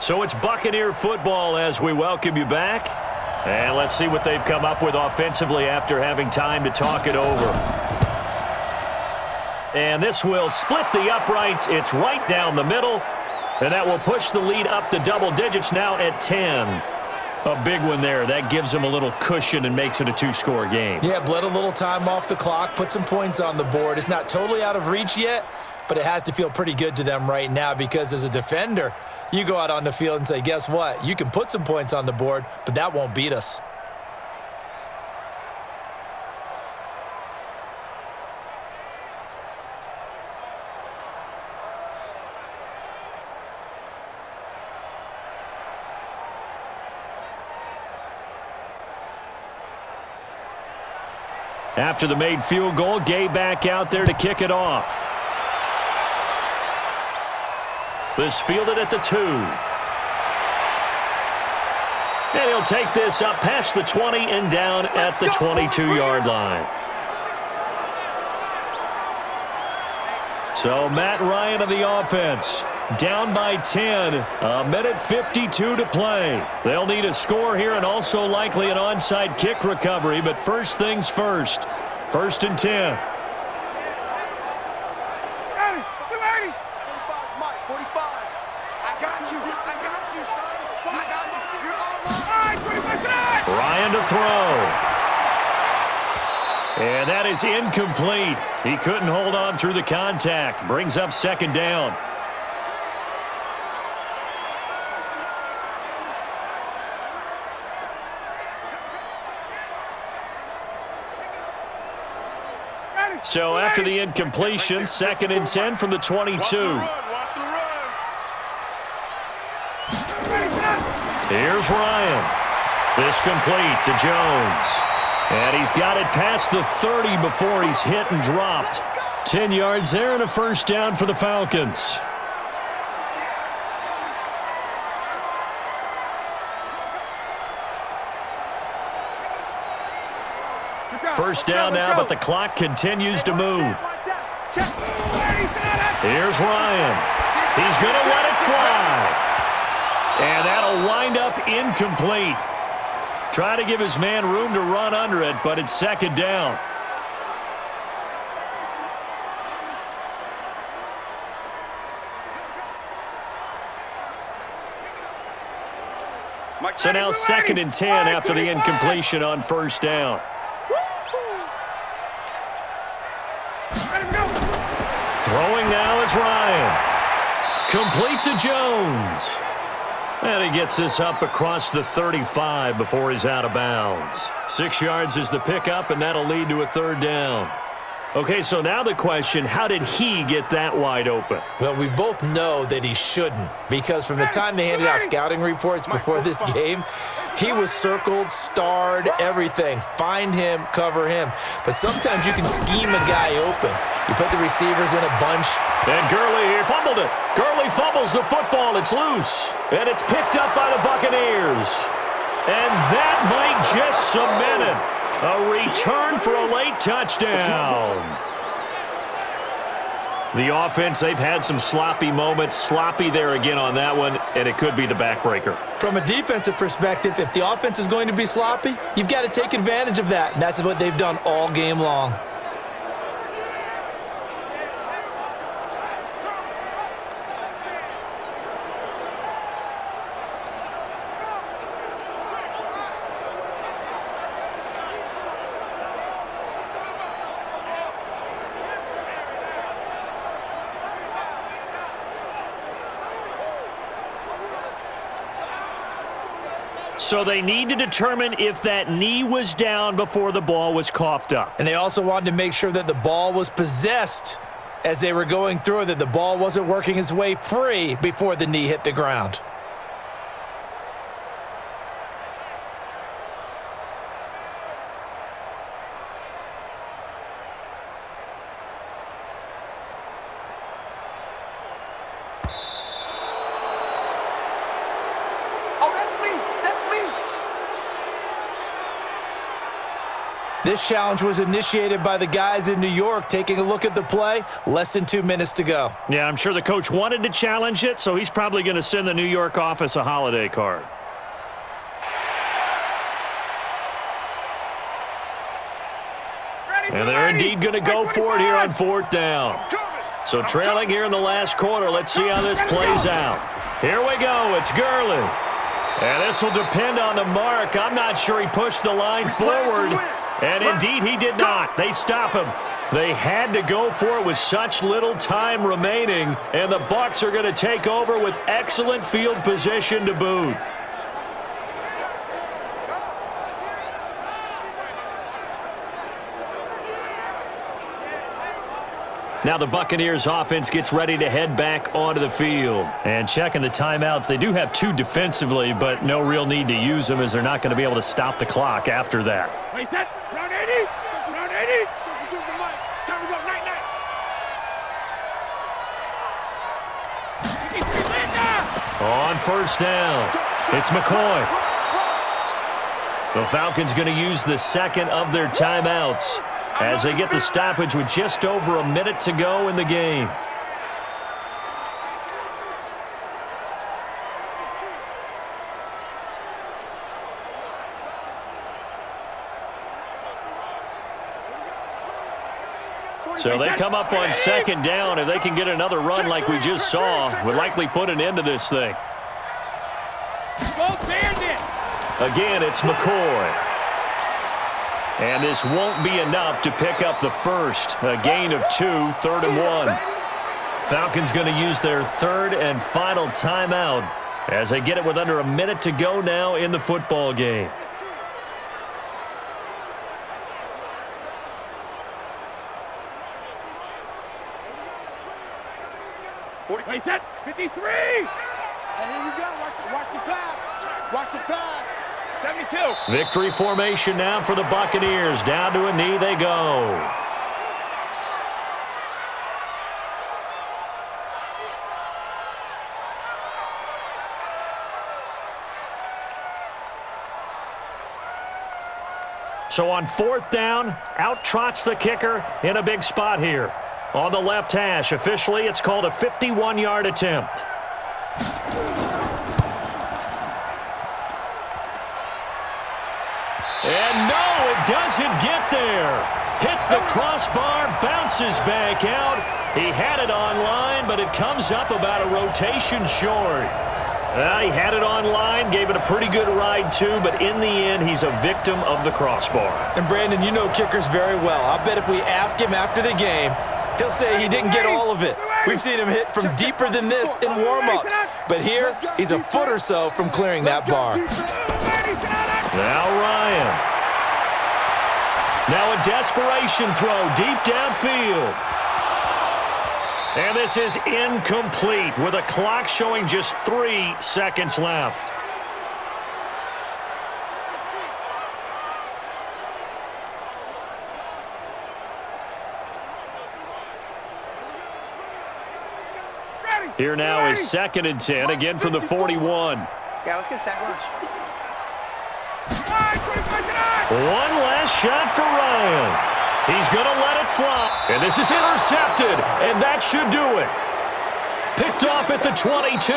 So it's Buccaneer football as we welcome you back. And let's see what they've come up with offensively after having time to talk it over. And this will split the uprights. It's right down the middle. And that will push the lead up to double digits now at 10. A big one there. That gives them a little cushion and makes it a 2-score game. Yeah, bled a little time off the clock, put some points on the board. It's not totally out of reach yet, but it has to feel pretty good to them right now because as a defender, you go out on the field and say, guess what? You can put some points on the board, but that won't beat us. After the made field goal, Gay back out there to kick it off. This fielded at the 2. And he'll take this up past the 20 and down at the 22-yard line. So Matt Ryan of the offense, down by 10, a minute 52 to play. They'll need a score here and also likely an onside kick recovery, but first things first. 1st and 10. Ryan to throw. And that is incomplete. He couldn't hold on through the contact. Brings up 2nd down. So after the incompletion, 2nd and 10 from the 22. Here's Ryan. This complete to Jones. And he's got it past the 30 before he's hit and dropped. 10 yards there and a 1st down for the Falcons. First down now, but the clock continues to move. Here's Ryan. He's going to let it fly. And that'll wind up incomplete. Try to give his man room to run under it, but it's 2nd down. So now 2nd and 10 after the incompletion on 1st down. Throwing now is Ryan. Complete to Jones. And he gets this up across the 35 before he's out of bounds. 6 yards is the pickup, and that'll lead to a 3rd down. Okay, so now the question, how did he get that wide open? Well, we both know that he shouldn't, because from the time they handed out scouting reports before this game, he was circled, starred, everything. Find him, cover him. But sometimes you can scheme a guy open. You put the receivers in a bunch. And Gurley fumbled it. Gurley fumbles the football. It's loose. And it's picked up by the Buccaneers. And that might just cement it. A return for a late touchdown. The offense, they've had some sloppy moments. Sloppy there again on that one, and it could be the backbreaker. From a defensive perspective, if the offense is going to be sloppy, you've got to take advantage of that. And that's what they've done all game long. So they need to determine if that knee was down before the ball was coughed up. And they also wanted to make sure that the ball was possessed as they were going through it, that the ball wasn't working its way free before the knee hit the ground. This challenge was initiated by the guys in New York. Taking a look at the play, less than 2 minutes to go. Yeah, I'm sure the coach wanted to challenge it, so he's probably going to send the New York office a holiday card. And they're indeed going to go for it here on 4th down. So trailing here in the last quarter, let's see how this plays out. Here we go, it's Gurley. And this will depend on the mark. I'm not sure he pushed the line forward. And indeed, he did not. They stop him. They had to go for it with such little time remaining, and the Bucs are going to take over with excellent field position to boot. Now the Buccaneers offense gets ready to head back onto the field. And checking the timeouts, they do have 2 defensively, but no real need to use them as they're not going to be able to stop the clock after that. Wait, set. Round 80. Round 80. Time to go. Night, night. On 1st down, it's McCoy. The Falcons going to use the second of their timeouts as they get the stoppage with just over a minute to go in the game. So they come up on 2nd down. If they can get another run like we just saw, would likely put an end to this thing. Again, it's McCoy. And this won't be enough to pick up the first. A gain of 2, 3rd and 1. Falcons going to use their 3rd and final timeout as they get it with under a minute to go now in the football game. Wait, set. 53. Hey, here we go. Watch the pass. Watch the pass. 72. Victory formation now for the Buccaneers. Down to a knee they go. So on 4th down, out trots the kicker in a big spot here. On the left hash, officially it's called a 51-yard attempt. And no, it doesn't get there. Hits the crossbar, bounces back out. He had it on line, but it comes up about a rotation short. He had it on line, gave it a pretty good ride too, but in the end, he's a victim of the crossbar. And Brandon, you know kickers very well. I bet if we ask him after the game, he'll say he didn't get all of it. We've seen him hit from deeper than this in warm-ups. But here, he's a foot or so from clearing that bar. Now Ryan. Now a desperation throw deep downfield. And this is incomplete with a clock showing just 3 seconds left. Here now is 2nd and 10, again from the 41. Yeah, let's get a sack lunch. One last shot for Ryan. He's going to let it fly. And this is intercepted, and that should do it. Picked off at the 22.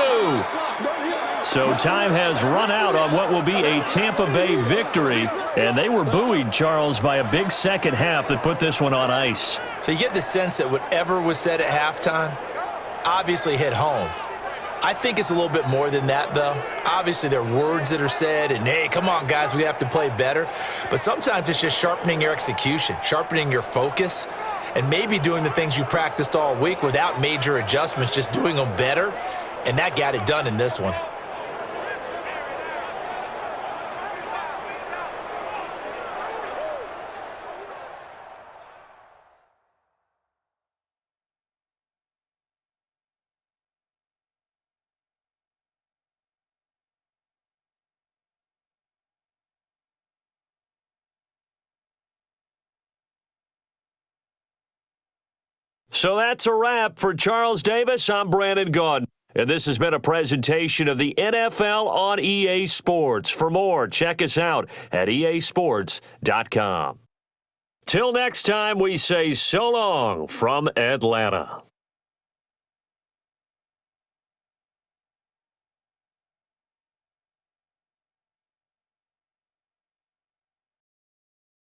So time has run out on what will be a Tampa Bay victory. And they were buoyed, Charles, by a big second half that put this one on ice. So you get the sense that whatever was said at halftime obviously hit home. I think it's a little bit more than that, though. Obviously, there are words that are said, and, hey, come on, guys, we have to play better. But sometimes it's just sharpening your execution, sharpening your focus, and maybe doing the things you practiced all week without major adjustments, just doing them better, and that got it done in this one. So that's a wrap. For Charles Davis, I'm Brandon Gaudin. And this has been a presentation of the NFL on EA Sports. For more, check us out at easports.com. Till next time, we say so long from Atlanta.